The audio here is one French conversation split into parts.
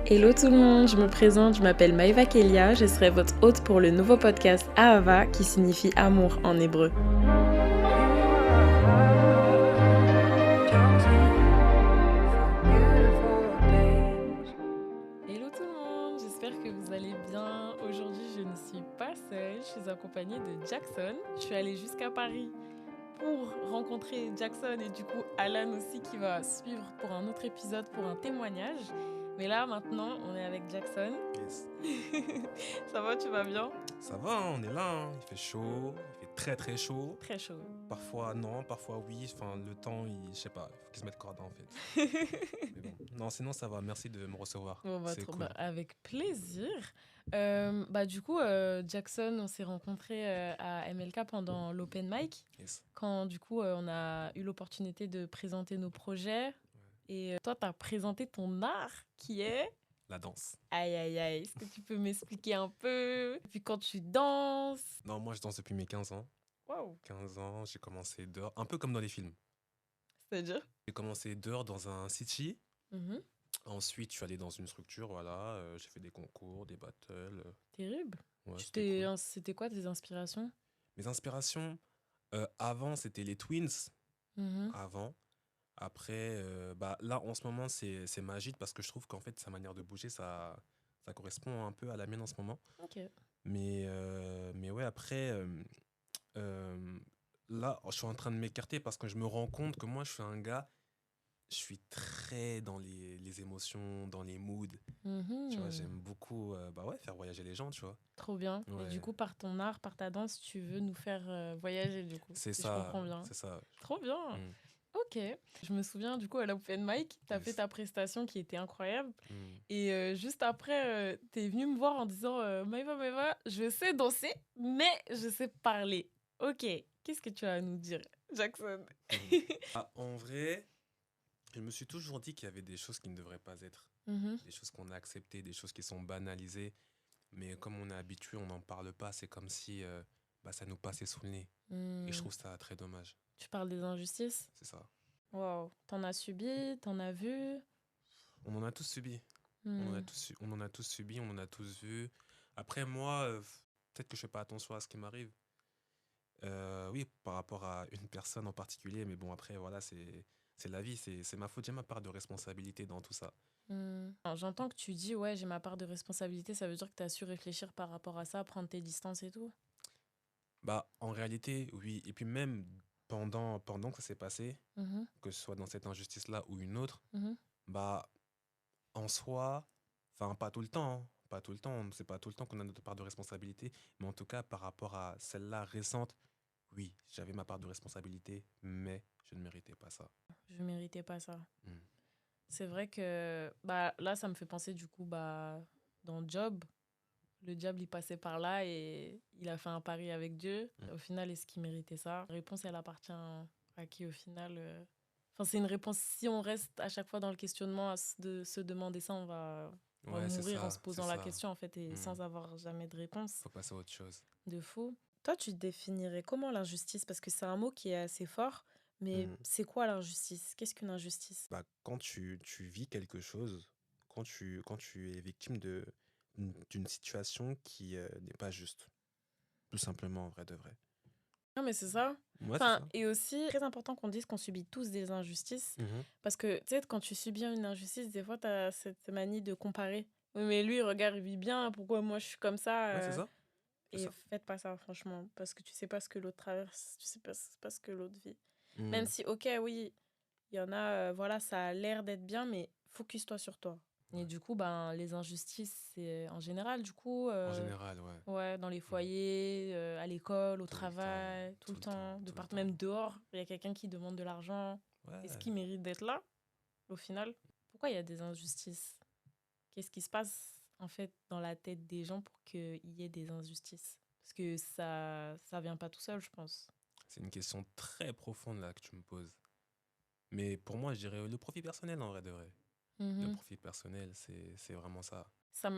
Hello tout le monde, je me présente, je m'appelle Maïva Kelia, je serai votre hôte pour le nouveau podcast Ahava qui signifie amour en hébreu. Hello tout le monde, j'espère que vous allez bien. Aujourd'hui je ne suis pas seule, je suis accompagnée de Jackson. Je suis allée jusqu'à Paris pour rencontrer Jackson et du coup Alan aussi qui va suivre pour un autre épisode, pour un témoignage. Mais là maintenant on est avec Jackson. Yes. Ça va, tu vas bien? Ça va, hein, on est là, hein. Il fait chaud, il fait très très chaud. Très chaud. Parfois non, parfois oui. Enfin, le temps, je sais pas, il faut qu'il se mette corda en fait. Mais bon, non, sinon ça va. Merci de me recevoir. Bon, C'est cool. avec plaisir. Du coup, Jackson, on s'est rencontrés à MLK pendant l'open mic, Yes. quand du coup on a eu l'opportunité de présenter nos projets. Et toi, tu as présenté ton art qui est... La danse. Aïe, aïe, aïe. Est-ce que tu peux m'expliquer un peu? Puis quand tu danses... Non, moi je danse depuis mes 15 ans. Waouh. 15 ans, j'ai commencé dehors, un peu comme dans les films. C'est-à-dire? J'ai commencé dehors dans un city. Mhm. Ensuite, je suis allé dans une structure, voilà. J'ai fait des concours, des battles. Terrible. Ouais, c'était cool. C'était quoi tes inspirations? Mes inspirations, avant, c'était les Twins. Mhm. Avant. Après, là, en ce moment, c'est magique parce que je trouve qu'en fait, sa manière de bouger, ça correspond un peu à la mienne en ce moment. Ok. Mais ouais, après, là, je suis en train de m'écarter parce que je me rends compte que moi, je suis un gars, je suis très dans les émotions, dans les moods. Mhm. Tu vois, j'aime beaucoup faire voyager les gens, tu vois. Trop bien. Et Ouais. du coup, par ton art, par ta danse, tu veux nous faire voyager, du coup. C'est Si je ça, comprends bien. c'est ça. Trop bien. Mm, Ok. Je me souviens, du coup, à l'open mic, tu as yes. fait ta prestation qui était incroyable. Mm. Et juste après, tu es venu me voir en disant Maïva, je sais danser, mais je sais parler. Ok. Qu'est-ce que tu as à nous dire, Jackson? En vrai, je me suis toujours dit qu'il y avait des choses qui ne devraient pas être. Mhm. Des choses qu'on a acceptées, des choses qui sont banalisées. Mais comme on est habitué, on n'en parle pas. C'est comme si ça nous passait sous le nez. Et je trouve ça très dommage. Tu parles des injustices? C'est ça. Waouh. T'en as subi? T'en as vu? On en a tous subi. On en a tous subi, on en a tous vu. Après, moi, peut-être que je fais pas attention à ce qui m'arrive. Oui, par rapport à une personne en particulier. Mais bon, après, voilà, c'est la vie. C'est ma faute. J'ai ma part de responsabilité dans tout ça. Alors, j'entends que tu dis, ouais, j'ai ma part de responsabilité, ça veut dire que tu as su réfléchir par rapport à ça, prendre tes distances et tout? En réalité, oui. Et puis même pendant que ça s'est passé, Mhm, que ce soit dans cette injustice-là ou une autre, mhm. bah, en soi, enfin, pas tout le temps, hein, pas tout le temps, c'est pas tout le temps qu'on a notre part de responsabilité, mais en tout cas, par rapport à celle-là récente, oui, j'avais ma part de responsabilité, mais je ne méritais pas ça. Je méritais pas ça. Mm. C'est vrai que là, ça me fait penser du coup dans Job. Le diable, il passait par là et il a fait un pari avec Dieu. Mm. Au final, est-ce qu'il méritait ça? La réponse, elle appartient à qui au final? Enfin, c'est une réponse. Si on reste à chaque fois dans le questionnement de se demander ça, on va Ouais, c'est mourir en ça, se c'est posant la ça. question en fait et Mm. sans avoir jamais de réponse. Faut passer à autre chose. De fou. Toi, tu définirais comment l'injustice? Parce que c'est un mot qui est assez fort, mais Mm. c'est quoi l'injustice? Qu'est-ce qu'une injustice? Quand tu vis quelque chose, quand tu es victime d'une situation qui n'est pas juste, tout simplement, en vrai de vrai. Non, mais c'est ça. Ouais, c'est Enfin, ça. et aussi, très important qu'on dise qu'on subit tous des injustices. Mhm. Parce que, tu sais, quand tu subis une injustice, des fois, tu as cette manie de comparer. Oui, mais lui, regarde, il vit bien, pourquoi moi je suis comme ça? Ouais, c'est ça. C'est Et ça. faites pas ça, franchement. Parce que tu sais pas ce que l'autre traverse, tu sais pas ce que l'autre vit. Même Mm. si, ok, oui, il y en a, voilà, ça a l'air d'être bien, mais focus-toi sur toi. Et Ouais. du coup, les injustices, c'est en général, du coup, En général, ouais. ouais, dans les Mm. foyers, à l'école, au Tout le temps, travail, tout tout le le temps, temps, tout le même temps. dehors, il y a quelqu'un qui demande de l'argent. Est-ce Ouais. qu'il mérite d'être là, au final? Pourquoi il y a des injustices? Qu'est-ce qui se passe, en fait, dans la tête des gens pour qu'il y ait des injustices? Parce que ça vient pas tout seul, je pense. C'est une question très profonde là que tu me poses. Mais pour moi, je dirais le profit personnel en vrai de vrai. Le Mhm. profit personnel, c'est vraiment ça.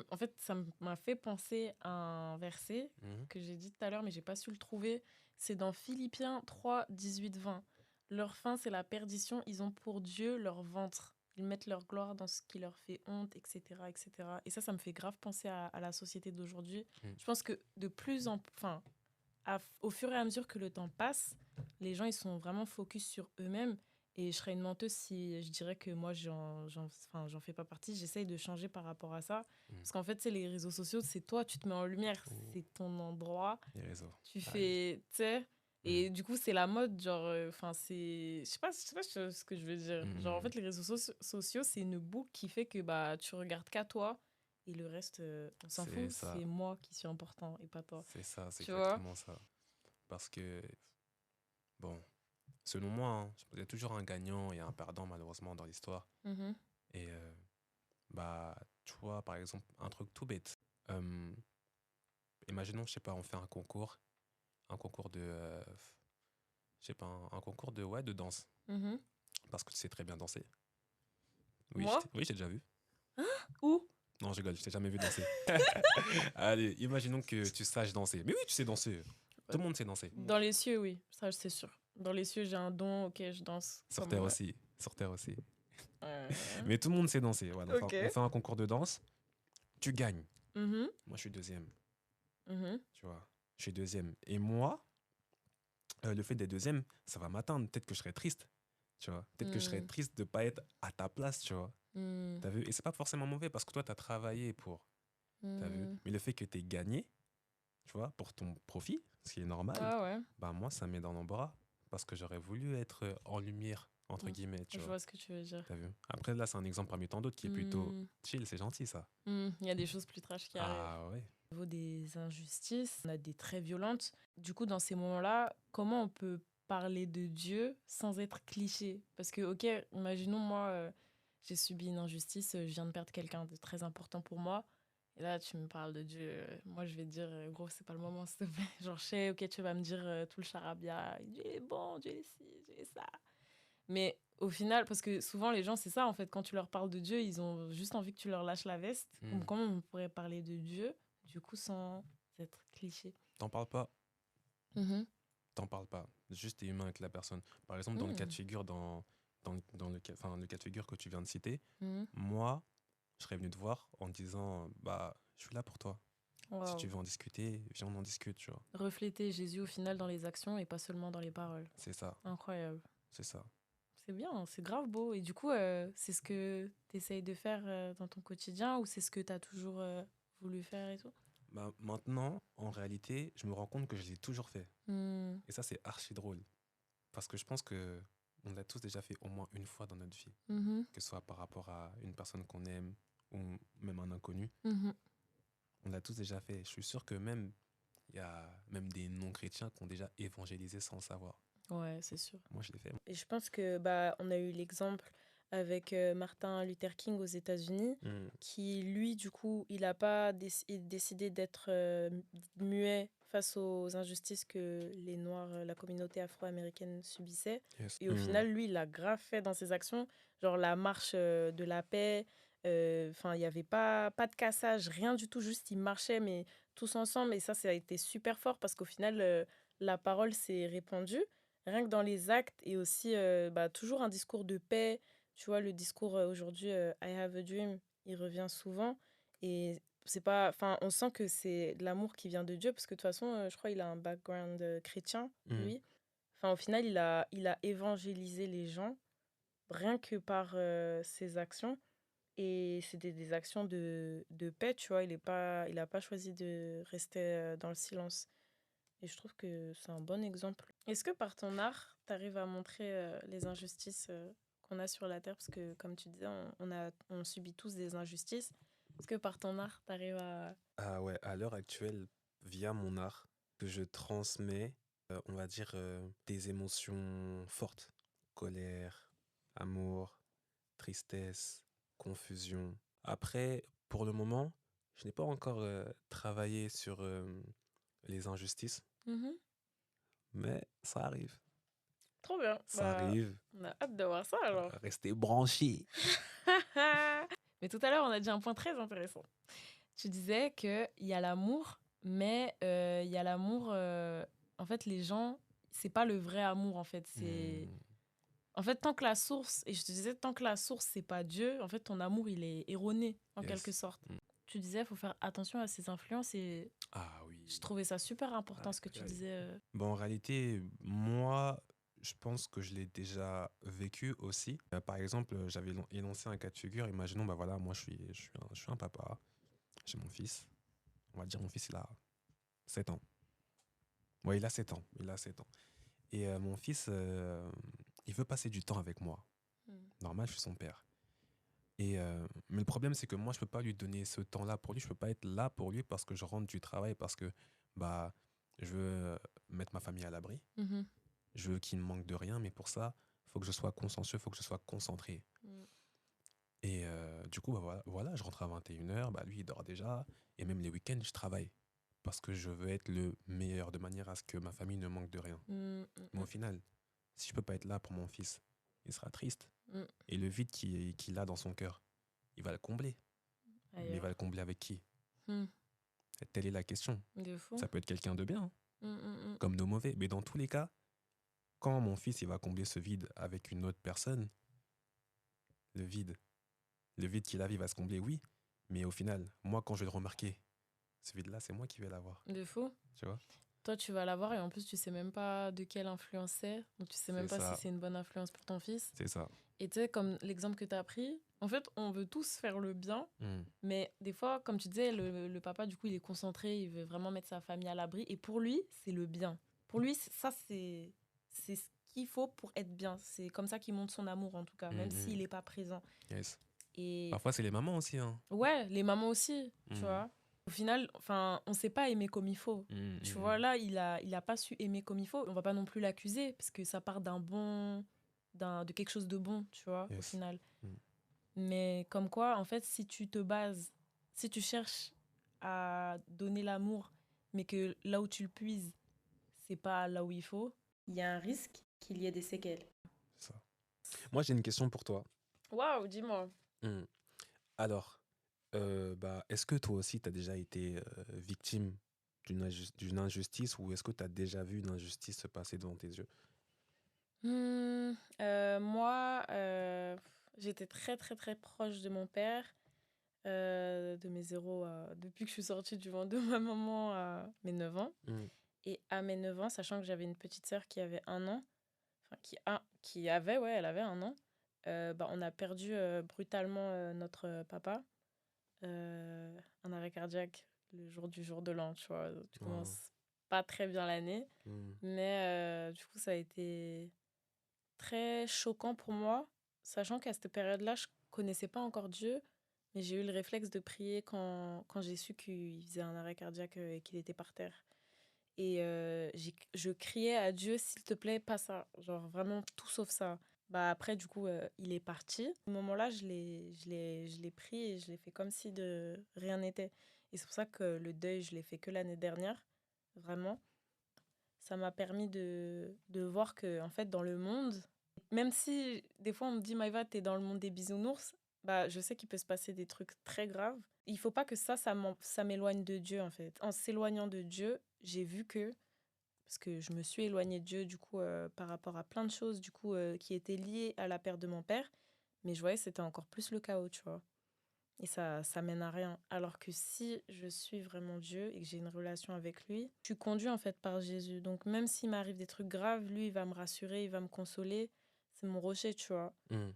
En fait, ça m'a fait penser à un verset Mhm. que j'ai dit tout à l'heure, mais j'ai pas su le trouver. C'est dans Philippiens 3, 18, 20. Leur fin, c'est la perdition. Ils ont pour Dieu leur ventre. Ils mettent leur gloire dans ce qui leur fait honte, etc., etc. Et ça me fait grave penser à la société d'aujourd'hui. Je pense que de plus en plus, enfin, au fur et à mesure que le temps passe, les gens, ils sont vraiment focus sur eux-mêmes. Et je serais une menteuse si je dirais que moi, j'en fais pas partie. J'essaye de changer par rapport à ça. Parce qu'en fait, c'est les réseaux sociaux, c'est toi, tu te mets en lumière. C'est ton endroit. Les réseaux. Tu fais, tu sais. Et du coup, c'est la mode, genre, enfin, c'est... Je sais pas ce que je veux dire. Genre, en fait, les réseaux sociaux, c'est une boucle qui fait que bah, tu regardes qu'à toi. Et le reste, on s'en C'est fout. ça. C'est moi qui suis important et pas toi. C'est ça, c'est Tu vois? exactement ça. Parce que, bon, selon moi, hein, il y a toujours un gagnant et un perdant, malheureusement, dans l'histoire. Mhm. Et, bah, tu vois, par exemple, un truc tout bête. Imaginons, je sais pas, on fait un concours de, je sais pas, un concours de, ouais, de danse. Mhm. Parce que tu sais très bien danser. Oui, Moi? oui, j'ai déjà vu. Où? Non, je rigole, je t'ai jamais vu danser. Allez, imaginons que tu saches danser. Mais oui, tu sais danser. Tout le monde sait danser. Dans les cieux, oui. Ça, c'est sûr. Dans les cieux, j'ai un don. Ok, je danse. Sur Comme, terre aussi. Sur terre aussi. euh, Mais tout le monde sait danser. Voilà. Enfin, Ok. on fait un concours de danse. Tu gagnes. Mhm. Moi, je suis deuxième. Mhm. Tu vois. Je suis deuxième. Et moi, le fait d'être deuxième, ça va m'atteindre. Peut-être que je serais triste. Tu vois. Peut-être que je serais triste de ne pas être à ta place. Tu vois. T'as vu? Et c'est pas forcément mauvais parce que toi, tu as travaillé pour. T'as vu? Mais le fait que tu aies gagné, tu vois, pour ton profit, ce qui est normal, Ah ouais. bah moi, ça me met dans l'embarras parce que j'aurais voulu être en lumière, entre guillemets, tu Je vois. vois ce que tu veux dire. T'as vu? Après, là, c'est un exemple parmi tant d'autres qui est plutôt chill, c'est gentil, ça. Il y a des choses plus trash qui arrivent. Ah ouais. Au niveau des injustices, on a des très violentes. Du coup, dans ces moments-là, comment on peut parler de Dieu sans être cliché? Parce que, ok, imaginons moi, j'ai subi une injustice, je viens de perdre quelqu'un de très important pour moi. Et là, tu me parles de Dieu. Moi, je vais te dire, gros, c'est pas le moment, s'il te plaît. Genre, je sais, ok, tu vas me dire tout le charabia. Dieu est bon, Dieu est ci, Dieu est ça. Mais au final, parce que souvent, les gens, c'est ça, en fait, quand tu leur parles de Dieu, ils ont juste envie que tu leur lâches la veste. Comment on pourrait parler de Dieu, du coup, sans être cliché? T'en parles pas. T'en parles pas. Juste, t'es humain avec la personne. Par exemple, dans le cas de figure, dans le cas de figure que tu viens de citer, moi, je serais venu te voir en disant, bah, je suis là pour toi. Si tu veux en discuter, viens, on en discute, tu vois. Refléter Jésus au final dans les actions et pas seulement dans les paroles. C'est ça. Incroyable. C'est ça. C'est bien, c'est grave beau. Et du coup, c'est ce que tu essayes de faire dans ton quotidien ou c'est ce que tu as toujours voulu faire et tout? Bah, maintenant, en réalité, je me rends compte que je l'ai toujours fait. Et ça, c'est archi drôle. Parce que je pense que on l'a tous déjà fait au moins une fois dans notre vie. Que ce soit par rapport à une personne qu'on aime ou même un inconnu. On l'a tous déjà fait. Je suis sûr que même, il y a même des non-chrétiens qui ont déjà évangélisé sans le savoir. Ouais, c'est sûr. Moi, je l'ai fait. Et je pense que on a eu l'exemple avec Martin Luther King aux États-Unis, qui lui, du coup, il n'a pas décidé d'être muet face aux injustices que les Noirs, la communauté afro-américaine subissait. Yes. Et au final, lui, il a grave fait dans ses actions, genre la marche de la paix. Enfin, il n'y avait pas de cassage, rien du tout, juste ils marchaient, mais tous ensemble. Et ça a été super fort parce qu'au final, la parole s'est répandue rien que dans les actes et aussi toujours un discours de paix. Tu vois, le discours aujourd'hui, I have a dream, il revient souvent. Et c'est pas. Enfin, on sent que c'est de l'amour qui vient de Dieu, parce que de toute façon, je crois qu'il a un background chrétien, lui. Enfin, au final, il a évangélisé les gens rien que par ses actions. Et c'était des actions de paix, tu vois. Il a pas choisi de rester dans le silence. Et je trouve que c'est un bon exemple. Est-ce que par ton art, tu arrives à montrer les injustices qu'on a sur la Terre? Parce que, comme tu disais, on subit tous des injustices. Est-ce que par ton art, tu arrives à... Ah ouais, à l'heure actuelle, via mon art, que je transmets, on va dire, des émotions fortes. Colère, amour, tristesse, confusion. Après, pour le moment, je n'ai pas encore travaillé sur les injustices, mais ça arrive. Trop bien. Ça arrive. On a hâte de voir ça alors. Restez branchés. Mais tout à l'heure, on a dit un point très intéressant. Tu disais qu'il y a l'amour, mais il y a l'amour... en fait, les gens, c'est pas le vrai amour, en fait. C'est... En fait, tant que la source, et je te disais, tant que la source, c'est pas Dieu, en fait, ton amour, il est erroné, en quelque Yes. sorte. Mm. Tu disais, il faut faire attention à ses influences et Ah oui. je trouvais ça super important Aïe, ce que tu aïe, aïe. disais. Bon, en réalité, moi, je pense que je l'ai déjà vécu aussi. Par exemple, j'avais énoncé un cas de figure. Imaginons, bah voilà, moi, je suis un papa. J'ai mon fils. On va dire, mon fils, il a 7 ans. Ouais, il a 7 ans. Il a 7 ans. Et mon fils, il veut passer du temps avec moi. Mm. Normal, je suis son père. Et, mais le problème, c'est que moi, je peux pas lui donner ce temps-là pour lui. Je peux pas être là pour lui parce que je rentre du travail, parce que bah, je veux mettre ma famille à l'abri. Mhm. Je veux qu'il ne manque de rien, mais pour ça, il faut que je sois consciencieux, il faut que je sois concentré. Mm. Et du coup, bah, voilà, je rentre à 21h, bah, lui, il dort déjà. Et même les week-ends, je travaille. Parce que je veux être le meilleur, de manière à ce que ma famille ne manque de rien. Mm. Mais au final, si je peux pas être là pour mon fils, il sera triste. Mm. Et le vide qu'il a dans son cœur, il va le combler. Mais il va Ailleurs. le combler avec qui? Mm. Telle est la question. De fou. Ça peut être quelqu'un de bien, hein, Mm. comme de mauvais. Mais dans tous les cas, quand mon fils il va combler ce vide avec une autre personne, le vide, le vide qu'il a, il va se combler, oui. Mais au final, moi, quand je vais le remarquer, ce vide-là, c'est moi qui vais l'avoir. De fou. Tu vois? Toi, tu vas l'avoir et en plus, tu sais même pas de quelle influence c'est. Donc, tu sais même C'est pas si ça. c'est une bonne influence pour ton fils. C'est ça. Et tu sais, comme l'exemple que tu as pris, en fait, on veut tous faire le bien. Mm. Mais des fois, comme tu disais, le papa, du coup, il est concentré, il veut vraiment mettre sa famille à l'abri. Et pour lui, c'est le bien. Pour lui, ça, c'est ce qu'il faut pour être bien. C'est comme ça qu'il montre son amour, en tout cas, même s'il n'est pas présent. Yes. Et Parfois, c'est les mamans aussi. Hein. ouais, les mamans aussi, tu Mm. vois. Au final, enfin, on sait pas aimer comme il faut. Tu vois, là, il a pas su aimer comme il faut. On va pas non plus l'accuser, parce que ça part de quelque chose de bon, tu vois, au Yes. final. Mm. Mais comme quoi, en fait, si tu cherches à donner l'amour, mais que là où tu le puises, c'est pas là où il faut, il y a un risque qu'il y ait des séquelles. Ça. Moi, j'ai une question pour toi. Waouh, dis-moi. Mm. Alors, bah, est-ce que toi aussi, tu as déjà été victime d'une injustice ou est-ce que tu as déjà vu une injustice se passer devant tes yeux? Moi, j'étais très, très, très proche de mon père, de mes depuis que je suis sortie du ventre de ma maman à mes 9 ans. Mm. Et à mes 9 ans, sachant que j'avais une petite sœur qui avait 1 an, enfin qui avait, ouais, elle avait 1 an, bah, on a perdu brutalement notre papa, un arrêt cardiaque le jour de l'an, tu vois. Tu Wow. commences pas très bien l'année, Mm. mais du coup, ça a été très choquant pour moi, sachant qu'à cette période-là, je connaissais pas encore Dieu, mais j'ai eu le réflexe de prier quand j'ai su qu'il faisait un arrêt cardiaque et qu'il était par terre. Et je criais à Dieu, s'il te plaît, pas ça. Genre vraiment tout sauf ça. Bah après, du coup, il est parti. À ce moment-là, je l'ai pris et je l'ai fait comme si de rien n'était. Et c'est pour ça que le deuil, je l'ai fait que l'année dernière. Vraiment. Ça m'a permis de voir que, en fait, dans le monde, même si des fois on me dit, Maïva, t'es dans le monde des bisounours, bah je sais qu'il peut se passer des trucs très graves. Il faut pas que ça m'éloigne de Dieu, en fait. En s'éloignant de Dieu, j'ai vu que, parce que je me suis éloignée de Dieu, du coup, par rapport à plein de choses, du coup, qui étaient liées à la perte de mon père, mais je voyais que c'était encore plus le chaos, tu vois. Et ça mène à rien. Alors que si je suis vraiment Dieu et que j'ai une relation avec lui, je suis conduit en fait par Jésus. Donc même s'il m'arrive des trucs graves, lui, il va me rassurer, il va me consoler. C'est mon rocher, tu vois. Mm.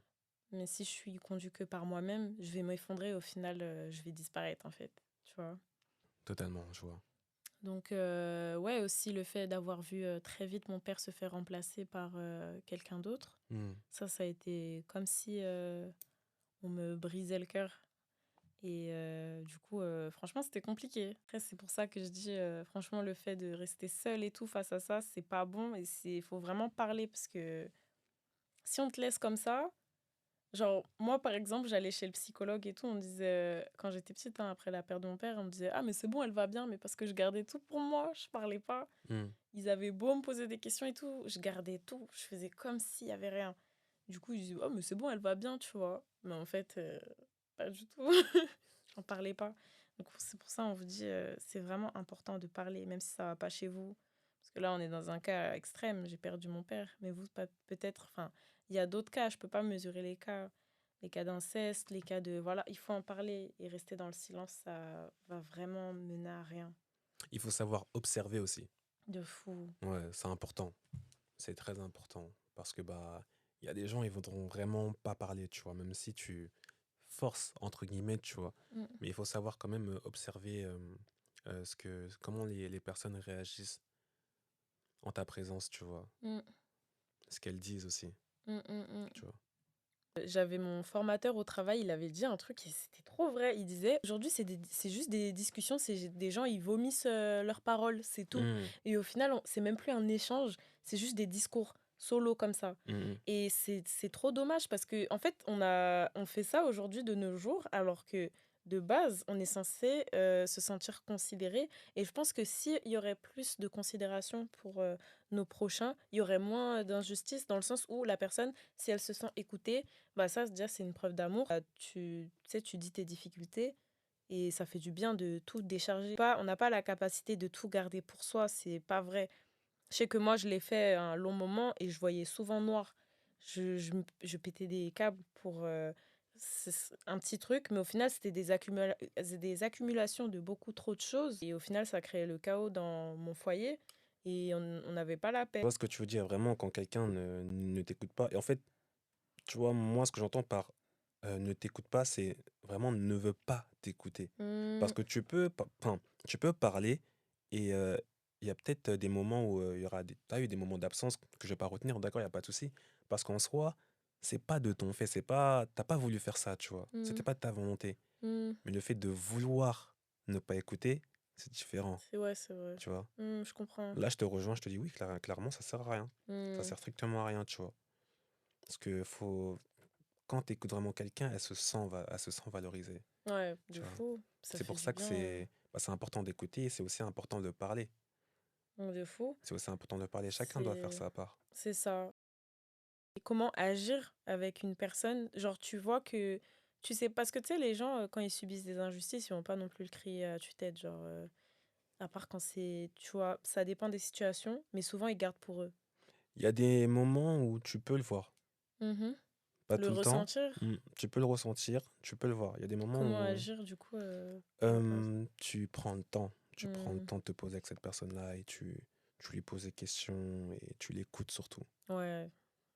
Mais si je suis conduit que par moi-même, je vais m'effondrer. Au final, je vais disparaître en fait, tu vois. Totalement, je vois. Donc ouais, aussi le fait d'avoir vu très vite mon père se faire remplacer par quelqu'un d'autre. Mm. Ça a été comme si on me brisait le cœur. Et du coup, franchement, c'était compliqué. Après, c'est pour ça que je dis, franchement, le fait de rester seule et tout face à ça, c'est pas bon. Et il faut vraiment parler parce que si on te laisse comme ça, genre, moi, par exemple, j'allais chez le psychologue et tout, on me disait, quand j'étais petite, hein, après la perte de mon père, on me disait, ah, mais c'est bon, elle va bien, mais parce que je gardais tout pour moi, je parlais pas. Mm. Ils avaient beau me poser des questions et tout, je gardais tout, je faisais comme s'il y avait rien. Du coup, ils disaient, oh, mais c'est bon, elle va bien, tu vois. Mais en fait, pas du tout. J'en parlais pas. Donc, c'est pour ça, on vous dit, c'est vraiment important de parler, même si ça va pas chez vous. Parce que là, on est dans un cas extrême, j'ai perdu mon père, mais vous, peut-être, enfin, il y a d'autres cas, je peux pas mesurer les cas d'inceste, les cas de, voilà, il faut en parler et rester dans le silence, ça va vraiment mener à rien. Il faut savoir observer aussi. De fou. Ouais, c'est important. C'est très important. Parce que il y a des gens, ils voudront vraiment pas parler, tu vois, même si tu forces, entre guillemets, tu vois. Mm, Mais il faut savoir quand même observer comment les personnes réagissent en ta présence, tu vois. mm, Ce qu'elles disent aussi, mm, mm, mm. tu vois. J'avais mon formateur au travail, il avait dit un truc et c'était trop vrai. Il disait, aujourd'hui, c'est juste des discussions, c'est des gens, ils vomissent leurs paroles, c'est tout. Mm, Et au final, c'est même plus un échange, c'est juste des discours solo comme ça. mm, mm. Et c'est trop dommage parce que en fait, on fait ça aujourd'hui de nos jours, alors que de base, on est censé se sentir considéré. Et je pense que s'il y aurait plus de considération pour nos prochains, il y aurait moins d'injustice dans le sens où la personne, si elle se sent écoutée, bah ça, déjà, c'est une preuve d'amour. Tu sais, tu dis tes difficultés et ça fait du bien de tout décharger. On n'a pas la capacité de tout garder pour soi, c'est pas vrai. Je sais que moi, je l'ai fait un long moment et je voyais souvent noir. Je pétais des câbles pour un petit truc, mais au final, c'était des accumulations de beaucoup trop de choses. Et au final, ça créait le chaos dans mon foyer et on n'avait pas la Je paix. vois ce que tu veux dire vraiment quand quelqu'un ne t'écoute pas. Et en fait, tu vois, moi, ce que j'entends par ne t'écoute pas, c'est vraiment ne veut pas t'écouter. Parce que tu peux parler et il y a peut-être des moments où il y aura t'as eu des moments d'absence que je vais pas retenir, d'accord, il n'y a pas de souci. Parce qu'en soi, c'est pas de ton fait, t'as pas voulu faire ça, tu vois. C'était Mm, pas de ta volonté. mm. Mais le fait de vouloir ne pas écouter, c'est différent, C'est vrai. tu vois. Je comprends. Là, je te rejoins, je te dis oui, clairement, ça sert à rien. Ça Mm. sert strictement à rien, tu vois. Parce que quand tu écoutes vraiment quelqu'un, elle se sent valorisée, Ouais, tu de vois. fou. Ça C'est fait pour du ça que bien. c'est important d'écouter et c'est aussi important de parler. De fou. C'est aussi important de parler. Chacun doit faire C'est sa part. c'est ça. Et comment agir avec une personne, genre tu vois que tu sais parce que tu sais les gens quand ils subissent des injustices, ils vont pas non plus le crier à tue-tête genre à part quand c'est tu vois, ça dépend des situations, mais souvent ils gardent pour eux. Il y a des moments où tu peux le voir. Mhm. Pas Le tout le temps. ressentir, Tu peux le ressentir, tu peux le voir. Il y a des moments comment où agir du coup par rapport à ça. tu prends le temps. Tu prends le Hmm. temps de te poser avec cette personne-là et tu lui poses des questions et tu l'écoutes surtout. Ouais.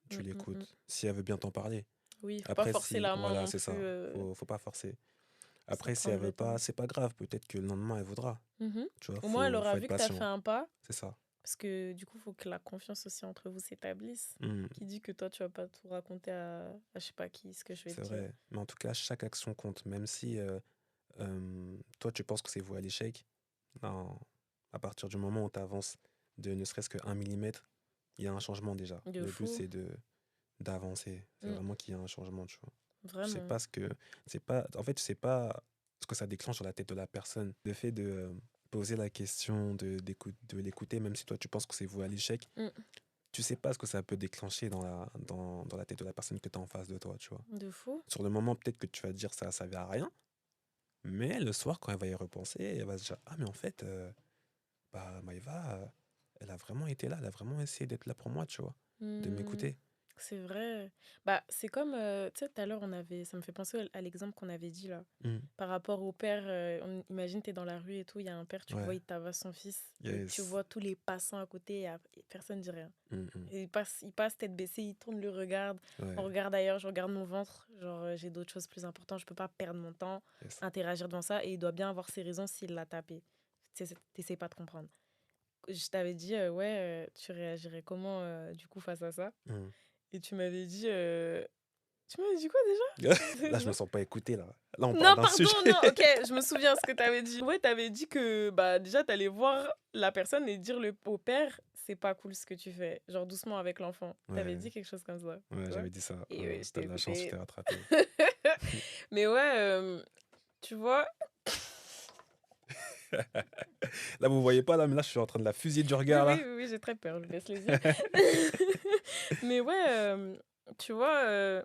Tu Mm. l'écoutes. Si elle veut bien t'en parler. Oui, faut pas Après, forcer si, la main voilà, non c'est plus, ça. Faut pas forcer. ça Après, si elle prendre veut le pas, temps. c'est pas grave. Peut-être que le lendemain, elle voudra. Mhm. Tu vois, Au moins elle aura faut être vu que tu as fait patient. un pas. C'est ça. Parce que du coup, il faut que la confiance aussi entre vous s'établisse. Hmm, Qui dit que toi, tu vas pas tout raconter à je sais pas qui ce que je vais c'est te dire. vrai. Mais en tout cas, chaque action compte. Même si toi, tu penses que c'est voué à l'échec. Non. À partir du moment où tu avances de ne serait-ce que 1 millimètre, il y a un changement déjà. De Le but, fou. c'est d'avancer. C'est Mm, vraiment qu'il y a un changement, tu vois. Tu sais vraiment. pas en fait, tu sais pas ce que ça déclenche sur la tête de la personne. Le fait de poser la question, de l'écouter, même si toi tu penses que c'est voué à l'échec, Mm, tu sais pas ce que ça peut déclencher dans la tête de la personne que tu as en face de toi, tu vois. de fou. Sur le moment, peut-être que tu vas te dire ça servait à rien, mais le soir, quand elle va y repenser, elle va se dire, ah, mais en fait, Maïva, elle a vraiment été là, elle a vraiment essayé d'être là pour moi, tu vois, de Mm, m'écouter. c'est vrai. Bah, c'est comme, tu sais, tout à l'heure, ça me fait penser à l'exemple qu'on avait dit là. Mm. Par rapport au père, imagine, t'es dans la rue et tout, il y a un père, tu le vois, Ouais, il tabasse son fils et tu yes. vois tous les passants à côté et personne dit rien. Mm, mm. Et il passe tête baissée, il tourne le regard. On Ouais, regarde ailleurs, je regarde mon ventre. Genre, j'ai d'autres choses plus importantes, je peux pas perdre mon temps, yes. interagir devant ça. Et il doit bien avoir ses raisons s'il l'a tapé. T'essayes pas de comprendre. Je t'avais dit, ouais, tu réagirais comment du coup face à ça? Mm. Et tu m'avais dit, tu m'avais dit quoi déjà? Là, je me sens pas écouté, là. Là, on parle Non, d'un pardon, sujet. non, ok, je me souviens ce que t'avais dit. Ouais, t'avais dit que bah déjà t'allais voir la personne et dire au père, c'est pas cool ce que tu fais, genre doucement avec l'enfant. T'avais Ouais, dit quelque chose comme ça, ouais, tu vois? j'avais dit ça. Et ouais, je T'as t'ai de la chance, tu écouté. t'es rattrapé. Mais ouais, tu vois, Là, vous voyez pas, là, mais là, je suis en train de la fusiller du oui, regard, oui, là. oui, oui, j'ai très peur, je baisse les yeux. Mais ouais, tu vois,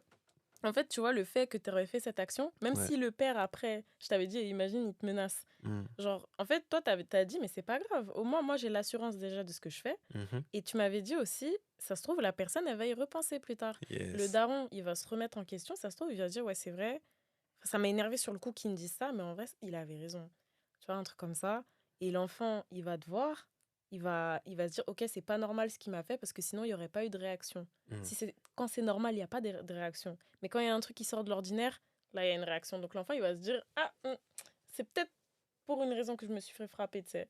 En fait, tu vois, le fait que tu aurais fait cette action, même Ouais. si le père, après, je t'avais dit, imagine, il te menace. Mm. Genre, en fait, toi, t'as dit, mais c'est pas grave. Au moins, moi, j'ai l'assurance déjà de ce que je fais. Mhm. Et tu m'avais dit aussi, ça se trouve, la personne, elle va y repenser plus tard. Le Yes. daron, il va se remettre en question. Ça se trouve, il va dire, ouais, c'est vrai. Ça m'a énervé sur le coup qu'il me dise ça, mais en vrai, il avait raison. Tu vois, un truc comme ça. Et l'enfant, il va te voir. Il va se dire, ok, c'est pas normal ce qu'il m'a fait parce que sinon, il n'y aurait pas eu de réaction. Mm. Quand c'est normal, il n'y a pas de réaction. Mais quand il y a un truc qui sort de l'ordinaire, là, il y a une réaction. Donc l'enfant, il va se dire, ah, c'est peut-être pour une raison que je me suis fait frapper, tu sais.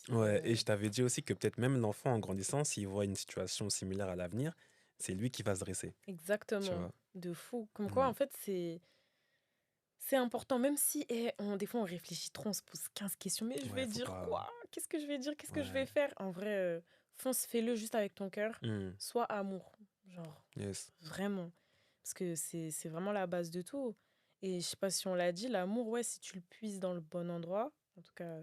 Ouais, et je t'avais dit aussi que peut-être même l'enfant en grandissant, s'il voit une situation similaire à l'avenir, c'est lui qui va se dresser, tu Exactement. vois. De fou. Comme quoi, Mm. en fait, c'est important. Même si des fois, on réfléchit trop, on se pose 15 questions. Mais je Ouais, vais faut dire pas. quoi? Qu'est-ce que je vais dire? Qu'est-ce que je vais Ouais. faire? En vrai, fonce, fais-le juste avec ton cœur. Mm. Sois amour. Genre, Yes. vraiment. Parce que c'est vraiment la base de tout. Et je sais pas si on l'a dit, l'amour, ouais, si tu le puises dans le bon endroit, en tout cas,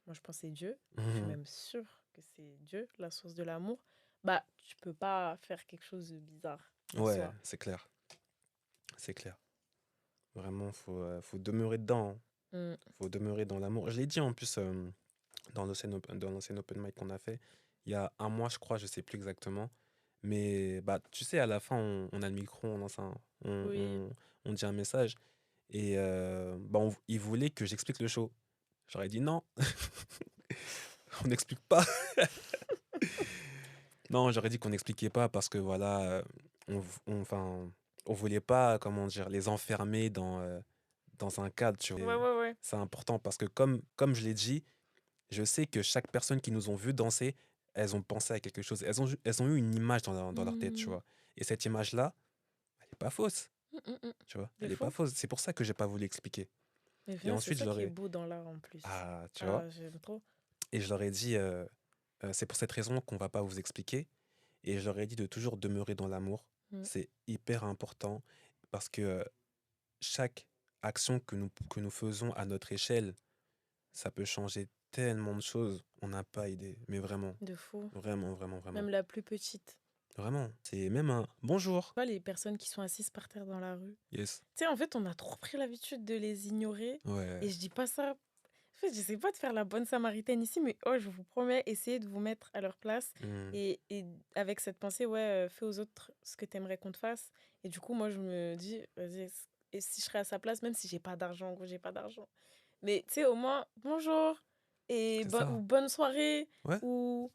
moi je pense que c'est Dieu. Je suis Mhm. même sûre que c'est Dieu, la source de l'amour. Bah, tu peux pas faire quelque chose de bizarre en Ouais, soi. c'est clair. C'est clair. Vraiment, faut demeurer dedans, Mm. hein. Faut demeurer dans l'amour. Je l'ai dit en plus dans l'ancien open mic qu'on a fait, il y a un mois, je crois, je sais plus exactement. Mais bah, tu sais, à la fin, on a le micro, on lance on, Oui. on, on dit un message. Et bah, il voulait que j'explique le show. J'aurais dit non, on n'explique pas. Non, j'aurais dit qu'on n'expliquait pas parce que voilà, enfin, on voulait pas, comment dire, les enfermer dans un cadre, tu vois. Ouais, ouais, ouais. C'est important parce que comme je l'ai dit, je sais que chaque personne qui nous ont vu danser, elles ont pensé à quelque chose. Elles ont eu une image dans leur tête, tu Mm. vois. Et cette image-là, elle n'est pas fausse, Mm. tu vois. De Elle n'est pas fou. fausse. C'est pour ça que j'ai pas voulu expliquer. Mais Et viens, c'est ensuite, ça qui est beau dans l'art en plus. ah, tu vois. Ah, j'aime trop. Et je leur ai dit, c'est pour cette raison qu'on va pas vous expliquer. Et je leur ai dit de toujours demeurer dans l'amour. Mm. C'est hyper important parce que chaque action que nous faisons à notre échelle, ça peut changer tellement de choses. On n'a pas idée. Mais vraiment, De fou. vraiment, vraiment, vraiment. Même la plus petite. Vraiment. C'est même un bonjour. Pas les personnes qui sont assises par terre dans la rue. Yes. Tu sais, en fait, on a trop pris l'habitude de les ignorer. Ouais. Et je dis pas ça. En fait, je sais pas de faire la bonne samaritaine ici, mais oh, je vous promets, essayez de vous mettre à leur place. Hmm. Et avec cette pensée, ouais, fais aux autres ce que t'aimerais qu'on te fasse. Et du coup, moi, je me dis, vas-y, et si je serais à sa place, même si j'ai pas d'argent, en gros, j'ai pas d'argent. Mais tu sais, au moins, bonjour, C'est ça. ou bonne soirée, Ouais. ou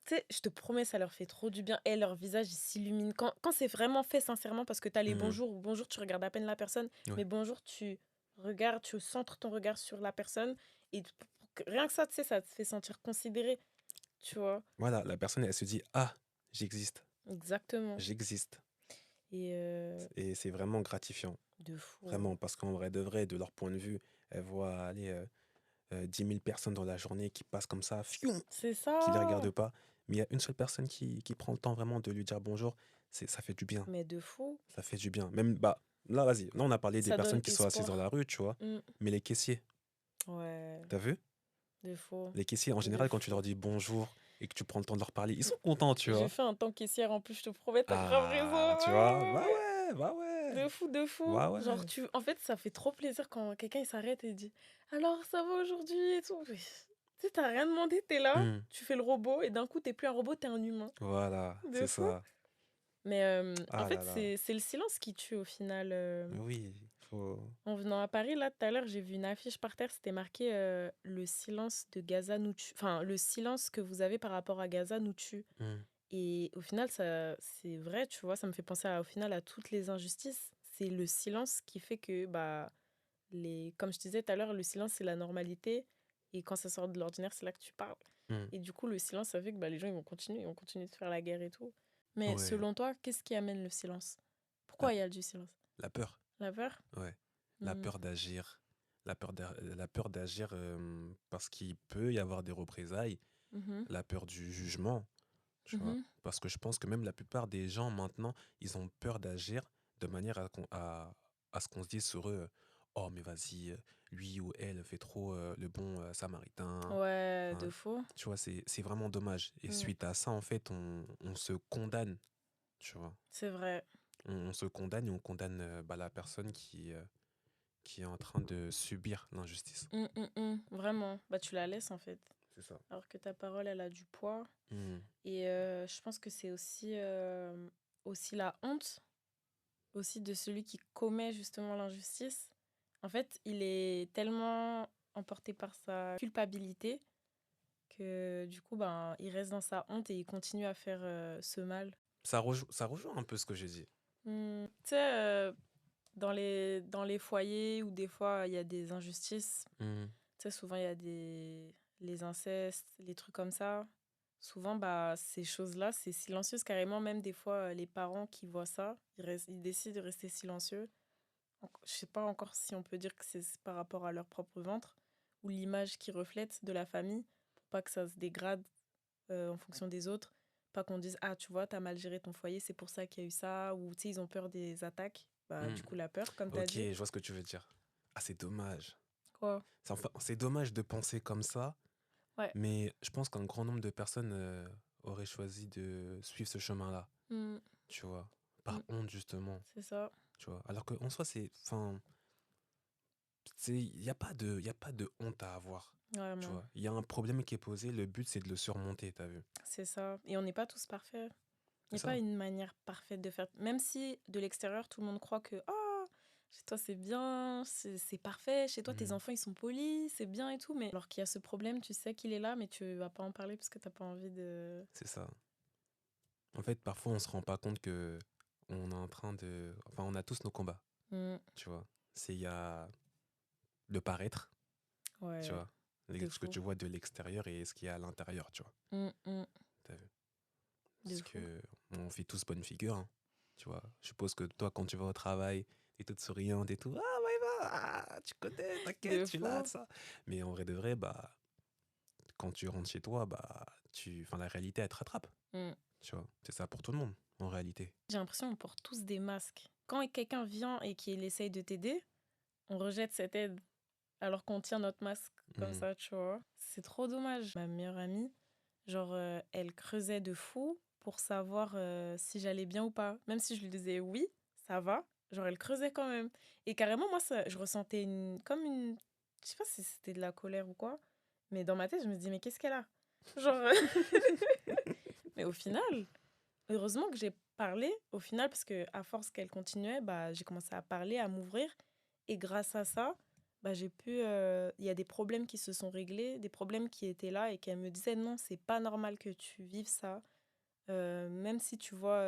tu sais, je te promets, ça leur fait trop du bien. Et leur visage, il s'illumine. Quand c'est vraiment fait sincèrement, parce que tu as les Hmm. bonjours, bonjour, tu regardes à peine la personne, Ouais. mais bonjour, tu regardes, tu centres ton regard sur la personne. Et rien que ça, tu sais, ça te fait sentir considéré. Tu vois? Voilà, la personne, elle se dit, ah, j'existe. Exactement. J'existe. Et Et c'est vraiment gratifiant. de fou. Vraiment, parce qu'en vrai de vrai, de leur point de vue, elles voient aller 10 000 personnes dans la journée qui passent comme ça, fiou, C'est qui les ça. regardent pas. Mais il y a une seule personne qui prend le temps vraiment de lui dire bonjour. Ça fait du bien. Mais de fou. Ça fait du bien. Même, bah, là, vas-y. Là, on a parlé des Ça donne personnes qui sont assises dans espoir. la rue, tu vois. Mm. Mais les caissiers, Ouais, t'as vu? de fou. Les caissiers, en De général, quand fou. tu leur dis bonjour et que tu prends le temps de leur parler, ils sont contents, tu J'ai vois. fait un temps caissière en plus, je te promets, t'as grave raison. Ah, tu Ouais, vois. ouais, Bah ouais. ouais, bah ouais. De fou, de fou. Bah ouais. Genre, en fait, ça fait trop plaisir quand quelqu'un il s'arrête et dit alors, ça va aujourd'hui et tout. Mais, tu sais, t'as rien demandé, t'es là, Hmm. tu fais le robot et d'un coup, t'es plus un robot, t'es un humain. Voilà, De c'est fou. ça. Mais en Ah fait, là là. c'est le silence qui tue au final. Oui, faut. En venant à Paris, là, tout à l'heure, j'ai vu une affiche par terre, c'était marqué le silence de Gaza nous tue. Enfin, le silence que vous avez par rapport à Gaza nous tue. Hmm. Et au final, ça, c'est vrai, tu vois, ça me fait penser au final à toutes les injustices. C'est le silence qui fait que, bah, comme je te disais tout à l'heure, le silence, c'est la normalité. Et quand ça sort de l'ordinaire, c'est là que tu parles. Hmm. Et du coup, le silence, ça fait que bah, les gens, ils vont continuer de faire la guerre et tout. Mais Ouais, selon toi, qu'est-ce qui amène le silence? la, Pourquoi il y a du silence? la peur. La peur? Ouais, la Mhm. peur d'agir. La peur d'agir parce qu'il peut y avoir des représailles. Mhm. La peur du jugement, tu vois. Mhm. Parce que je pense que même la plupart des gens maintenant, ils ont peur d'agir de manière à ce qu'on se dise sur eux, oh mais vas-y, lui ou elle fait trop le bon samaritain. Ouais, de Enfin, faux. tu vois, c'est vraiment dommage. Et Mm. suite à ça, en fait, on se condamne, tu vois. C'est vrai. on se condamne et on condamne la personne qui est en train de subir l'injustice. Vraiment. Bah, tu la laisses, en fait. C'est ça. Alors que ta parole, elle a du poids. Mm. Et je pense que c'est aussi la honte aussi de celui qui commet justement l'injustice. En fait, il est tellement emporté par sa culpabilité que du coup, ben, il reste dans sa honte et il continue à faire ce mal. Ça rejoint un peu ce que j'ai dit. Tu sais, dans les foyers où des fois il y a des injustices, Mm. tu sais, souvent il y a les incestes, les trucs comme ça. Souvent, bah, ces choses-là, c'est silencieux. Carrément, même des fois, les parents qui voient ça, ils décident de rester silencieux. Je sais pas encore si on peut dire que c'est par rapport à leur propre ventre ou l'image qu'ils reflètent de la famille, pour pas que ça se dégrade en fonction des autres. Pas qu'on dise, ah, tu vois, t'as mal géré ton foyer, c'est pour ça qu'il y a eu ça. Ou, tu sais, ils ont peur des attaques. Bah, Mm. du coup, la peur, comme t'as Ok, dit. je vois ce que tu veux dire. Ah, c'est dommage. Quoi? C'est dommage de penser comme ça, Ouais. mais je pense qu'un grand nombre de personnes auraient choisi de suivre ce chemin-là, Mm, tu vois, par mm, honte justement, c'est ça. tu vois. Alors qu'en soi, il n'y a pas de honte à avoir, tu Vraiment. vois. Il y a un problème qui est posé, le but c'est de le surmonter, t'as vu. C'est ça. Et on n'est pas tous parfaits. Il C'est n'y a pas ça. une manière parfaite de faire. Même si de l'extérieur, tout le monde croit que oh, chez toi c'est bien, c'est parfait, chez toi tes Mhm. enfants ils sont polis, c'est bien et tout. Mais alors qu'il y a ce problème, tu sais qu'il est là, mais tu vas pas en parler parce que t'as pas envie de. C'est ça. En fait, parfois on se rend pas compte que on est en train de... Enfin, on a tous nos combats, Mm, tu vois. Il y a le paraître, tu ouais, vois, de ce que fou. tu vois de l'extérieur et ce qu'il y a à l'intérieur, tu vois. T'as vu. De Parce fou. que on fait tous bonne figure, hein, tu vois. Je suppose que toi, quand tu vas au travail, t'es toute souriante et tout. Ah, ouais, tu connais, t'inquiète, De tu l'as, fou. ça. Mais en vrai de vrai, quand tu rentres chez toi, la réalité, elle te rattrape, Mm. tu vois. C'est ça pour tout le monde, en réalité. J'ai l'impression qu'on porte tous des masques. Quand quelqu'un vient et qu'il essaye de t'aider, on rejette cette aide alors qu'on tient notre masque comme Mhm. ça, tu vois. C'est trop dommage. Ma meilleure amie, genre, elle creusait de fou pour savoir si j'allais bien ou pas. Même si je lui disais oui, ça va, genre, elle creusait quand même. Et carrément, moi, je ressentais comme une. Je sais pas si c'était de la colère ou quoi, mais dans ma tête, je me dis, mais qu'est-ce qu'elle a? Genre. Mais au final, heureusement que j'ai parlé, au final, parce que à force qu'elle continuait, bah, j'ai commencé à parler, à m'ouvrir. Et grâce à ça, bah, j'ai pu. Il y a des problèmes qui se sont réglés, des problèmes qui étaient là et qu'elle me disait non, c'est pas normal que tu vives ça. Même si tu vois.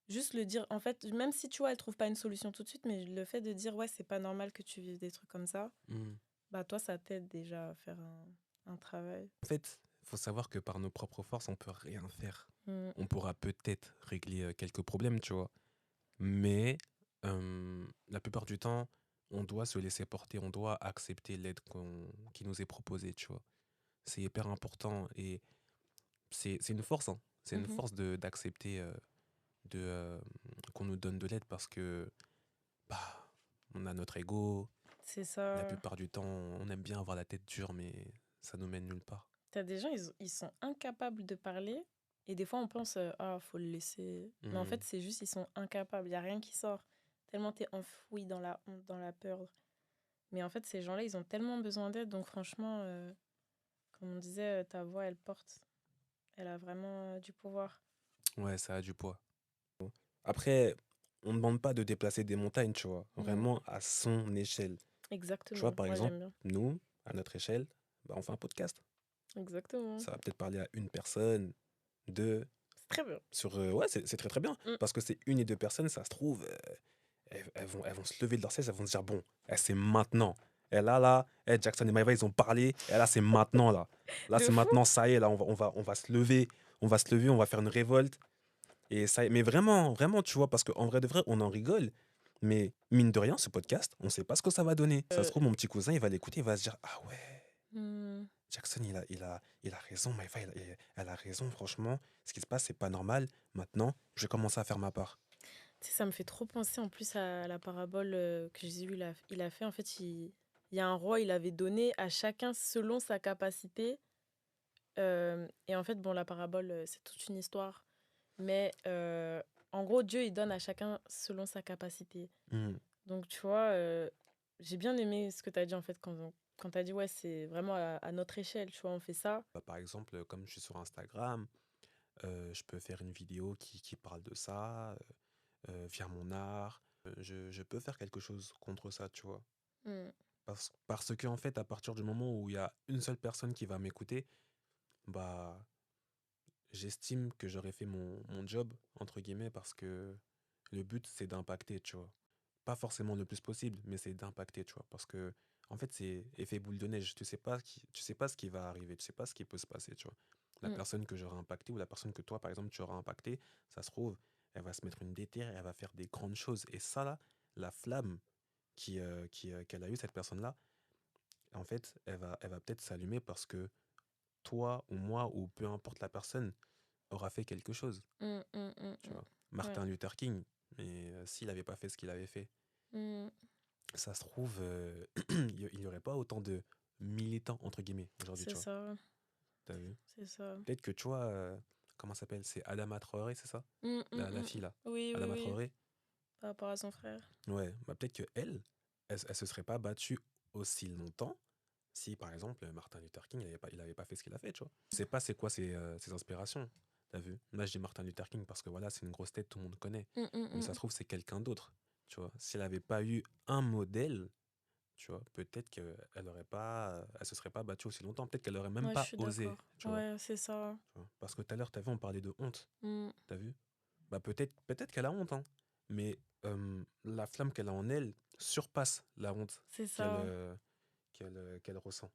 Juste le dire. En fait, même si tu vois, elle trouve pas une solution tout de suite, mais le fait de dire ouais, c'est pas normal que tu vives des trucs comme ça, Mhm. bah, toi, ça t'aide déjà à faire un travail. En fait, il faut savoir que par nos propres forces, on peut rien faire. Mm, On pourra peut-être régler quelques problèmes, tu vois. Mais la plupart du temps, on doit se laisser porter, on doit accepter l'aide qui nous est proposée, tu vois. C'est hyper important et c'est une force, hein. C'est une mhm. force d'accepter de, qu'on nous donne de l'aide parce que bah, on a notre ego. C'est La ça. plupart du temps, on aime bien avoir la tête dure, mais ça nous mène nulle part. T'as des gens, ils sont incapables de parler. Et des fois, on pense, ah, faut le laisser. Mais en Hmm. fait, c'est juste, ils sont incapables. Il n'y a rien qui sort. Tellement t'es enfoui dans la honte, dans la peur. Mais en fait, ces gens-là, ils ont tellement besoin d'aide. Donc, franchement, comme on disait, ta voix, elle porte. Elle a vraiment du pouvoir. Ouais, ça a du poids. Après, on ne demande pas de déplacer des montagnes, tu vois. Mm, Vraiment à son échelle. Tu vois, exactement. par Moi, exemple, j'aime bien. nous, à notre échelle, on fait un podcast. Exactement. Ça va peut-être parler à une personne, deux, C'est très bien. Ouais, c'est très très bien. Mm. Parce que c'est une et deux personnes, ça se trouve, elles vont se lever de leur siège, elles vont se dire, bon, c'est maintenant. Et là, Jackson et Maïva, ils ont parlé. Et là, c'est maintenant, là. Là, De c'est fou. maintenant, ça y est, là, on va se lever. On va se lever, on va faire une révolte. Et ça, mais vraiment, vraiment, tu vois, parce qu'en vrai de vrai, on en rigole. Mais mine de rien, ce podcast, on sait pas ce que ça va donner. Ça se trouve, mon petit cousin, il va l'écouter, il va se dire, ah ouais, mm, Jackson, il a raison, Maïva, elle a raison, franchement. Ce qui se passe, c'est pas normal. Maintenant, je vais commencer à faire ma part. Tu sais, ça me fait trop penser en plus à la parabole que Jésus il a fait. En fait, il y a un roi, il avait donné à chacun selon sa capacité. Et en fait, bon, la parabole, c'est toute une histoire. Mais en gros, gros, Dieu, il donne à chacun selon sa capacité. Hmm. Donc, tu vois, j'ai bien aimé ce que tu as dit, en fait, quand tu as dit, ouais, c'est vraiment à notre échelle, tu vois, on fait ça. Bah, par exemple, comme je suis sur Instagram, je peux faire une vidéo qui parle de ça, via mon art. Je peux faire quelque chose contre ça, tu vois. Mm. Parce que, en fait, à partir du moment où il y a une seule personne qui va m'écouter, bah, j'estime que j'aurais fait mon job, entre guillemets, parce que le but, c'est d'impacter, tu vois. Pas forcément le plus possible, mais c'est d'impacter, tu vois. Parce que, en fait, c'est effet boule de neige. Tu sais pas ce qui va arriver, tu sais pas ce qui peut se passer, tu vois. La Mm. personne que j'aurai impactée ou la personne que toi, par exemple, tu auras impactée, ça se trouve, elle va se mettre une déterre et elle va faire des grandes choses. Et ça, là, la flamme qu'elle a eue, cette personne-là, en fait, elle va peut-être s'allumer parce que toi ou moi ou peu importe la personne aura fait quelque chose, Mm, mm, mm, tu mm. vois. Ouais. Martin Luther King, mais s'il n'avait pas fait ce qu'il avait fait, Mm. ça se trouve, il n'y aurait pas autant de militants, entre guillemets, aujourd'hui, C'est tu vois. ça, T'as vu? c'est ça. Peut-être que, tu vois, comment ça s'appelle? C'est Adama Traoré, c'est ça? Mm, mm, La mm. fille, là. Oui, oui, Adama oui, Traoré. par rapport à son frère. Ouais, bah peut-être que elle se serait pas battue aussi longtemps si, par exemple, Martin Luther King, il avait pas fait ce qu'il a fait, tu vois. Je sais pas c'est quoi ses inspirations, t'as vu? Là, je dis Martin Luther King parce que voilà, c'est une grosse tête, tout le monde connaît. Mm, mm, Mais ça mm. se trouve, c'est quelqu'un d'autre, tu vois. S'il avait pas eu un modèle, tu vois, peut-être elle se serait pas battue aussi longtemps. Peut-être qu'elle aurait même Ouais, je pas suis osé, d'accord. tu vois. Ouais, c'est ça. Tu vois. Parce que tout à l'heure, t'as vu, on parlait de honte, Mm. t'as vu? Bah peut-être qu'elle a honte, hein. Mais la flamme qu'elle a en elle surpasse la honte C'est qu'elle ça. qu'elle ressent.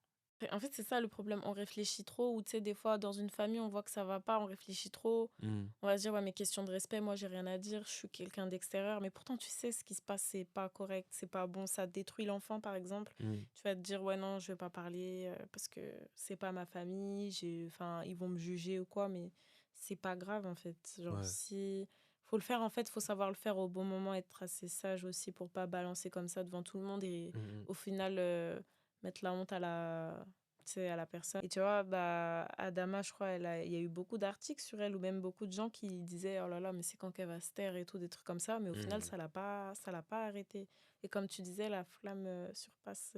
En fait, c'est ça le problème. On réfléchit trop, ou tu sais, des fois, dans une famille, on voit que ça va pas, on réfléchit trop. Hmm. On va se dire, ouais, mais question de respect, moi, j'ai rien à dire, je suis quelqu'un d'extérieur. Mais pourtant, tu sais, ce qui se passe, c'est pas correct, c'est pas bon, ça détruit l'enfant, par exemple. Hmm. Tu vas te dire, ouais, non, je vais pas parler parce que c'est pas ma famille, enfin, ils vont me juger ou quoi, mais c'est pas grave, en fait. Genre, Ouais. si. Faut le faire, en fait, faut savoir le faire au bon moment, être assez sage aussi pour pas balancer comme ça devant tout le monde et Hmm, hmm. au final mettre la honte tu sais, à la personne. Et tu vois, bah, Adama, je crois, il y a eu beaucoup d'articles sur elle ou même beaucoup de gens qui disaient, oh là là, mais c'est quand qu'elle va se taire et tout, des trucs comme ça. Mais au final, Hmm. ça l'a pas arrêté. Et comme tu disais, la flamme surpasse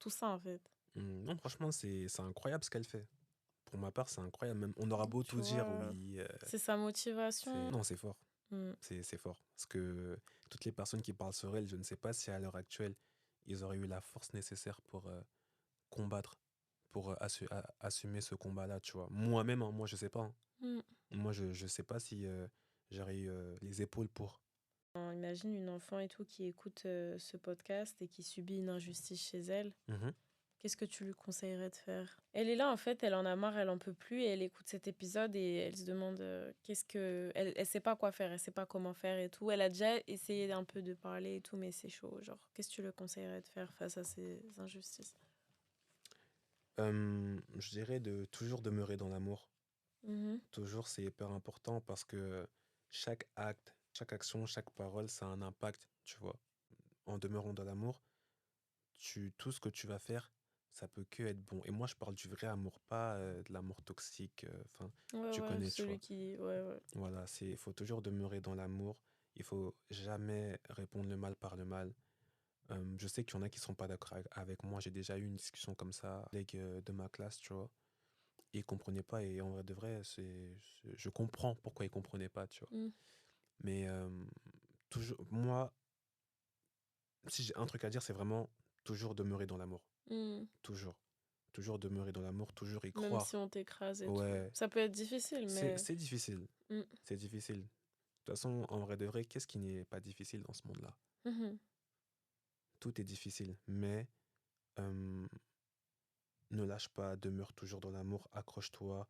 tout ça, en fait. Hmm. Non, franchement, c'est incroyable ce qu'elle fait. Pour ma part, c'est incroyable. Même, on aura beau Tu tout dire, vois, oui. c'est sa motivation. Non, c'est fort. Mm. C'est fort. Parce que toutes les personnes qui parlent sur elle, je ne sais pas si à l'heure actuelle, ils auraient eu la force nécessaire pour combattre, pour assumer ce combat-là, tu vois. Moi-même, hein, moi, je sais pas, hein. Mm. Moi, je sais pas si j'aurais eu les épaules pour. Imagine une enfant et tout qui écoute ce podcast et qui subit une injustice chez elle. Mhm. Qu'est-ce que tu lui conseillerais de faire? Elle est là, en fait, elle en a marre, elle en peut plus et elle écoute cet épisode et elle se demande qu'est-ce que... Elle sait pas quoi faire, elle sait pas comment faire et tout. Elle a déjà essayé un peu de parler et tout, mais c'est chaud. Genre, qu'est-ce que tu lui conseillerais de faire face à ces injustices? Je dirais de toujours demeurer dans l'amour. Mhm. Toujours, c'est hyper important parce que chaque acte, chaque action, chaque parole, ça a un impact, tu vois. En demeurant dans l'amour, tout ce que tu vas faire, ça peut que être bon. Et moi, je parle du vrai amour, pas de l'amour toxique. Enfin, Ouais, tu ouais, connais, tu celui vois. qui... Ouais, ouais. Voilà, il faut toujours demeurer dans l'amour. Il faut jamais répondre le mal par le mal. Je sais qu'il y en a qui sont pas d'accord avec moi. J'ai déjà eu une discussion comme ça avec de ma classe, tu vois. Ils comprenaient pas et en vrai de vrai, je comprends pourquoi ils comprenaient pas, tu vois. Mm. Mais toujours, moi, si j'ai un truc à dire, c'est vraiment toujours demeurer dans l'amour. Mm. Toujours. Toujours demeurer dans l'amour, toujours y Même croire. si on t'écrase et tout. Ouais, Ça peut être difficile, mais... c'est difficile. Mm. C'est difficile. De toute façon, en vrai de vrai, qu'est-ce qui n'est pas difficile dans ce monde-là? Mhm. Tout est difficile, mais euh, ne lâche pas, demeure toujours dans l'amour, accroche-toi.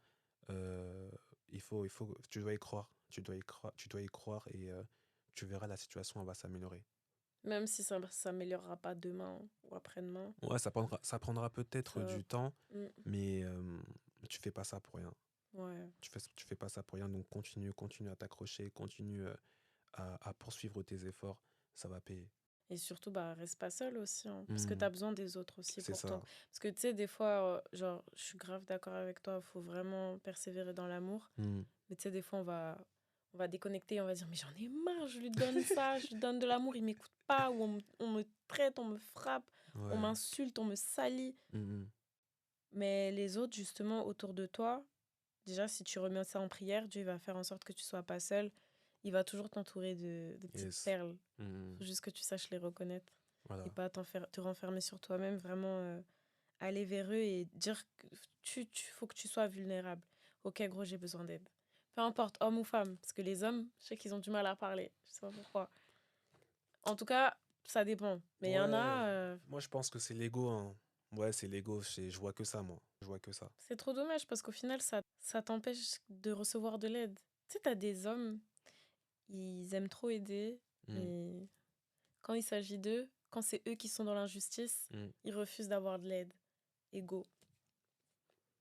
euh, tu dois y croire. Tu dois y croire et tu verras la situation, elle va s'améliorer. Même si ça ne s'améliorera pas demain ou après-demain, Ouais, ça prendra peut-être ça va... du temps, Mm. mais tu fais pas ça pour rien. Ouais. Tu fais pas ça pour rien, donc continue à t'accrocher, continue à poursuivre tes efforts, ça va payer. Et surtout, bah, reste pas seul aussi, hein, parce que tu Hmm, as besoin des autres aussi c'est pour ton... ça. Parce que, tu sais, des fois, genre, je suis grave d'accord avec toi, il faut vraiment persévérer dans l'amour. Hmm, Mais tu sais, des fois, on va déconnecter, on va dire, mais j'en ai marre, je lui donne ça, je lui donne de l'amour, il m'écoute pas, ou on me traite, on me frappe, on Ouais. m'insulte, on me salit. Mhm. Mais les autres, justement, autour de toi, déjà, si tu remets ça en prière, Dieu va faire en sorte que tu sois pas seul. Il va toujours t'entourer de petites Yes. perles. Mhm. Faut juste que tu saches les reconnaître Voilà. et pas te renfermer sur toi-même. Vraiment, aller vers eux et dire que faut que tu sois vulnérable. Ok, gros, j'ai besoin d'aide. Peu importe, homme ou femme. Parce que les hommes, je sais qu'ils ont du mal à parler. Je sais pas pourquoi. En tout cas, ça dépend. Mais il y en Ouais. a, Moi, je pense que c'est l'ego, hein. Ouais, c'est l'ego. Je vois que ça, moi. Je vois que ça. c'est trop dommage parce qu'au final, ça t'empêche de recevoir de l'aide. Tu sais, t'as des hommes, ils aiment trop aider, Mm. mais quand il s'agit d'eux, quand c'est eux qui sont dans l'injustice, Mm. ils refusent d'avoir de l'aide. Ego.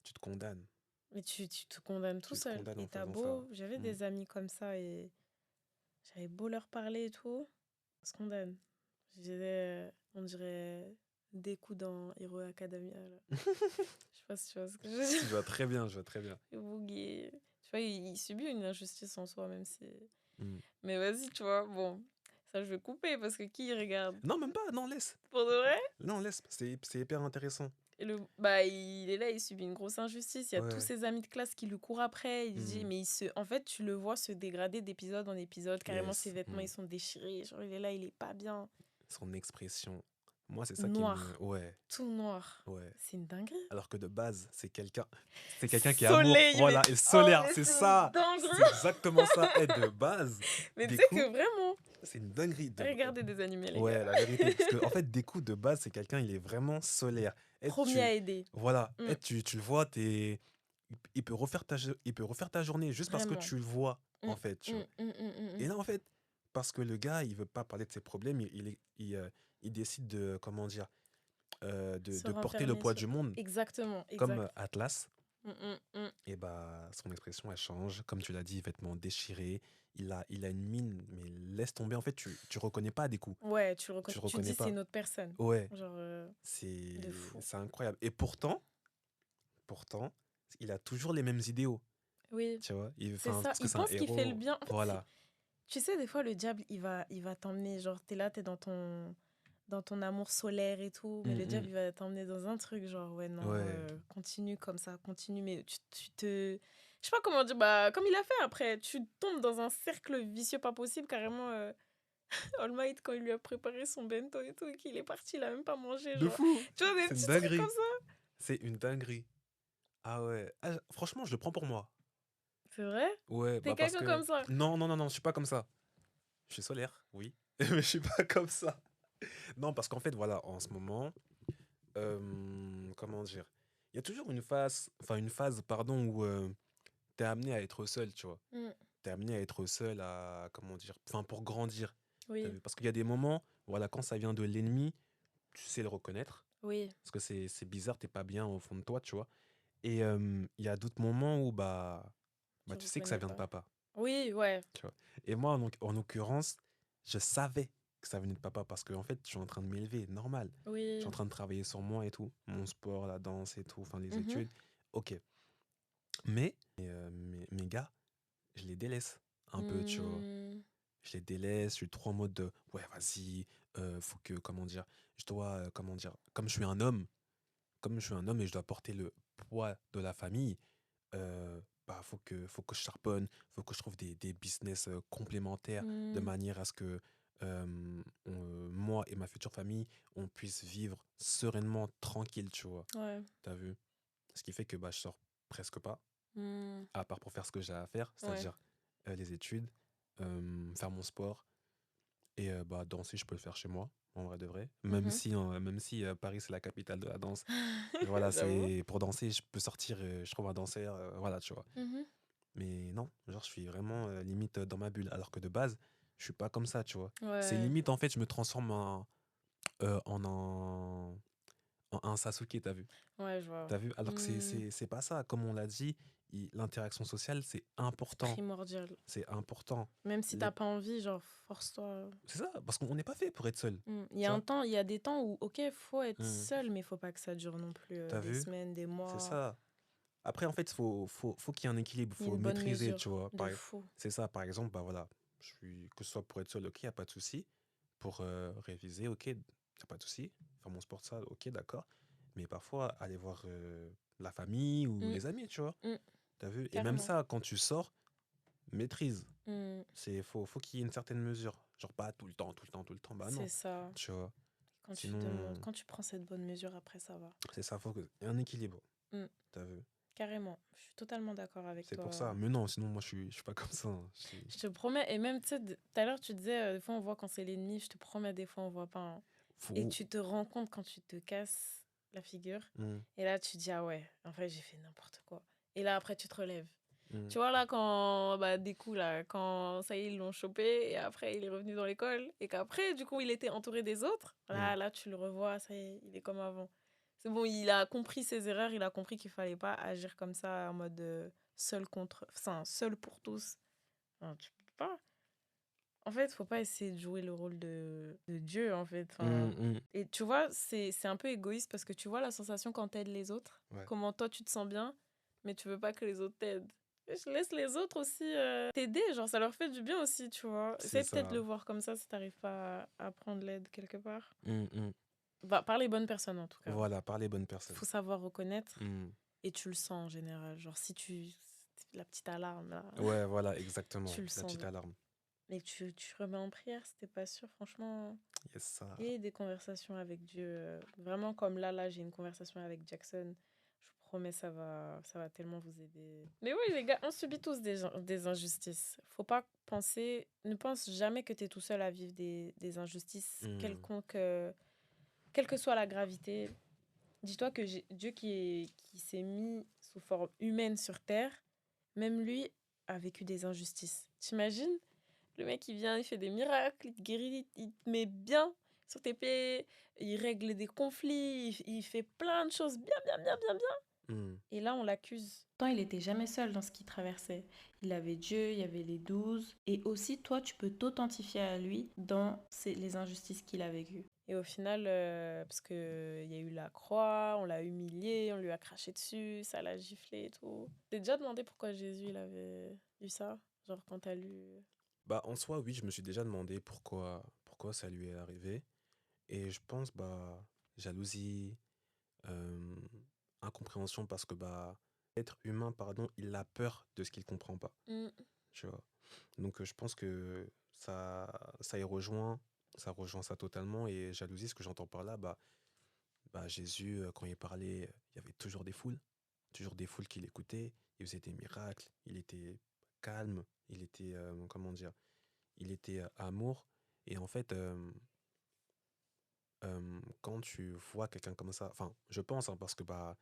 Tu te condamnes. Mais tu te condamnes tout Tu te seul. condamnes Et en t'as faisant ça. beau, j'avais Mm. des amis comme ça et j'avais beau leur parler et tout, on se condamne. On dirait des coups dans Hero Academia. Là. Je sais pas si tu vois ce que je veux Je dire. vois très bien, je vois très bien. Boogie. Tu vois, il subit une injustice en soi, même si. Mm. Mais vas-y, tu vois, bon, ça je vais couper parce que qui regarde Non, même pas. Non, laisse. pour de vrai? Non, laisse. C'est hyper intéressant. Et bah, il est là, il subit une grosse injustice. Il y a tous Ouais. ses amis de classe qui lui courent après. Il dit, Mm. mais en fait, tu le vois se dégrader d'épisode en épisode. Carrément, ses Yes. vêtements, Mm. ils sont déchirés. Genre, il est là, il est pas bien. Son expression. Moi, c'est ça qui me. Noir, Ouais. tout noir. Ouais. C'est une dinguerie. Alors que de base, c'est quelqu'un qui est amour. Soleil, Voilà, mais et oh, solaire, mais c'est c'est une ça. dinguerie. C'est exactement ça. Et de base, Mais tu des sais coups, que vraiment, c'est une dinguerie. regardez des animés, les Ouais, gars. la vérité. Parce que, en fait, des coups de base, c'est quelqu'un, il est vraiment solaire. Et Premier à aider. voilà. Mm. Et tu le vois, il peut refaire ta journée juste parce que Vraiment. tu le vois, en Mm, fait. Tu mm, vois. mm, mm, Et mm. là, en fait, parce que le gars, il veut pas parler de ses problèmes, il décide de, comment dire, Se de porter le renfermer poids sur. du monde, Exactement, comme exact. Atlas. Mm, mm, mm. Et bah, son expression, elle change. Comme tu l'as dit, vêtements déchirés. Il a une mine, mais laisse tomber. En fait, tu reconnais pas des coups. Ouais, tu le Tu reconnais. le Tu reconnais dis c'est pas. une autre personne. Ouais, Genre, de c'est fou. c'est incroyable. Et pourtant, il a toujours les mêmes idéaux. Oui, Tu vois, c'est ça. parce que Il c'est un pense qu'il fait le héros. bien. En fait, Voilà. tu sais, des fois, le diable, il va t'emmener. Genre, t'es là, t'es dans ton amour solaire et tout. Mais le diable, Mm, il va t'emmener dans un truc. Genre, ouais, mm. non, Ouais. continue comme ça, continue. Mais tu te. Je sais pas comment dire. Bah, comme il a fait après. Tu tombes dans un cercle vicieux pas possible, carrément. All Might, quand il lui a préparé son bento et tout, et qu'il est parti, il a même pas mangé. De Genre, fou. tu vois, des C'est une petits trucs comme dinguerie. ça. C'est une dinguerie. Ah ouais. Ah, franchement, je le prends pour moi. C'est vrai? Ouais, T'es bah parce quelqu'un que. comme ça? Non, non, non, non, je suis pas comme ça. Je suis solaire, oui. Mais je suis pas comme ça. Non, parce qu'en fait, voilà, en ce moment, comment dire, il y a toujours une phase, pardon, où t'es amené à être seul, tu vois. Mm. T'es amené à être seul, à, comment dire, enfin, pour grandir. T'as Oui, vu. Parce qu'il y a des moments, voilà, quand ça vient de l'ennemi, tu sais le reconnaître. oui. Parce que c'est bizarre, t'es pas bien au fond de toi, tu vois. Et il y a d'autres moments où, Tu tu sais que ça reconnais vient de pas. papa, Oui, ouais. tu vois. Et moi, en l'occurrence, je savais que ça venait de papa parce que, en fait, je suis en train de m'élever, normal. Je suis Oui. en train de travailler sur moi et tout. Mon sport, la danse et tout, enfin les Mhm. études. Ok. Mais mes gars, je les délaisse un peu, tu vois. Mm. Je les délaisse, je suis trop en mode de, ouais, vas-y, faut que, comment dire, je dois, comment dire, comme je suis un homme et je dois porter le poids de la famille, faut que je charbonne, faut que je trouve des business complémentaires de Mm. manière à ce que moi et ma future famille, on puisse vivre sereinement, tranquille, tu vois. Ouais. T'as vu? Ce qui fait que je sors presque pas, Mm. à part pour faire ce que j'ai à faire, Ouais. c'est-à-dire les études, faire mon sport et danser, je peux le faire chez moi, en vrai de vrai. Mhm. Même si Paris, c'est la capitale de la danse. Voilà, J'avoue. c'est pour danser, je peux sortir, je trouve un danseur, voilà, tu vois. Mhm. Mais non, genre, je suis vraiment limite dans ma bulle, alors que de base, je suis pas comme ça, tu vois. C'est Ouais. limite, en fait, je me transforme en un Sasuke, t'as vu? Ouais, je vois. T'as vu? Alors que c'est Mm. c'est c'est pas ça. Comme on l'a dit, l'interaction sociale, c'est C'est important. primordial. C'est important. Même si Les- t'as pas envie, genre, force-toi. C'est ça, parce qu'on n'est pas fait pour être seul, Il y tu a un vois. temps, il y a des temps où, ok, faut être Hmm. seul, mais faut pas que ça dure non plus T'as des vu? semaines, des C'est mois. ça. Après, en fait, faut qu'il y ait un équilibre, Il y a faut une bonne maîtriser, tu mesure vois. de fou. C'est ça, par exemple, bah voilà, que ce soit pour être seul, ok, y a pas de souci. Pour réviser, ok, y a pas de souci. Faire mon sport, ça, ok, d'accord. Mais parfois, aller voir la famille ou Mm, les amis, tu vois. mm, T'as vu? Et même carrément. ça, quand tu sors, maîtrise. Mm, Faut qu'il y ait une certaine mesure. Genre pas tout le temps, tout le temps, tout le temps. Bah c'est non, ça. tu vois. Quand Sinon, quand tu prends cette bonne mesure, après, ça va. c'est ça, y ait un équilibre. Mm, T'as vu? carrément. Je suis totalement d'accord avec C'est pour toi. ça. Mais non, sinon, moi, je suis pas comme ça, hein. Je te promets, et même, tu sais, tout à l'heure, tu disais, des fois, on voit quand c'est l'ennemi. Je te promets, des fois, on voit pas, hein. Et Faut. tu te rends compte quand tu te casses la figure. Hmm, Et là, tu dis, ah ouais, en fait, j'ai fait n'importe quoi. Et là, après, tu te relèves. hmm, Tu vois, là, quand, bah, des coups, là, quand ça y est, ils l'ont chopé, et après, il est revenu dans l'école, et qu'après, du coup, il était entouré des autres, hmm. là, tu le revois, ça y est, il est comme avant. C'est bon, il a compris ses erreurs, il a compris qu'il fallait pas agir comme ça, en mode seul pour tous. Enfin, tu peux pas. En fait, faut pas essayer de jouer le rôle de Dieu, en fait. Hmm, Enfin, hmm. et tu vois, c'est un peu égoïste parce que tu vois la sensation quand t'aides les autres, Ouais. comment toi tu te sens bien, mais tu veux pas que les autres t'aident. Et je laisse les autres aussi t'aider, genre ça leur fait du bien aussi, tu vois. C'est Essaye peut-être de ça. le voir comme ça si t'arrives pas à prendre l'aide quelque part. Hmm, hmm. Bah, par les bonnes personnes en tout cas. Voilà, par les bonnes personnes. Faut savoir reconnaître Hmm. et tu le sens en général. Genre si tu... La petite alarme là, Ouais, voilà, exactement. tu le La sens. petite alarme. Et tu remets en prière si t'es pas sûr, franchement. Yes, ça. Et des conversations avec Dieu. Vraiment comme là, j'ai une conversation avec Jackson. Je vous promets, ça va tellement vous aider. Mais oui, les gars, on subit tous des injustices. Faut pas penser, ne pense jamais que tu es tout seul à vivre des injustices Hmm. quelconques, quelle que soit la gravité. Dis-toi que Dieu qui s'est mis sous forme humaine sur terre, même lui a vécu des injustices. T'imagines? Le mec, il vient, il fait des miracles, il te guérit, il te met bien sur tes pieds, il règle des conflits, il fait plein de choses bien, bien, bien, bien, bien. Hmm. Et là, on l'accuse. Pourtant, il n'était jamais seul dans ce qu'il traversait. Il avait Dieu, il y avait les 12. Et aussi, toi, tu peux t'authentifier à lui dans les injustices qu'il a vécues. Et au final, parce qu'il y a eu la croix, on l'a humilié, on lui a craché dessus, ça l'a giflé et tout. T'es déjà demandé pourquoi Jésus il avait eu ça? Genre quand t'as lu... Bah, en soi, oui, je me suis déjà demandé pourquoi ça lui est arrivé. Et je pense, bah, jalousie, euh, incompréhension, parce que, bah, être humain, pardon, il a peur de ce qu'il comprend pas, Mm. tu vois. Donc, je pense que ça y rejoint, ça rejoint ça totalement. Et jalousie, ce que j'entends par là, bah Jésus, quand il parlait, il y avait toujours des foules qui l'écoutaient, il faisait des miracles, il était calme, il était, comment dire, il était amour. Et en fait, quand tu vois quelqu'un comme ça, enfin, je pense, hein, parce que bah,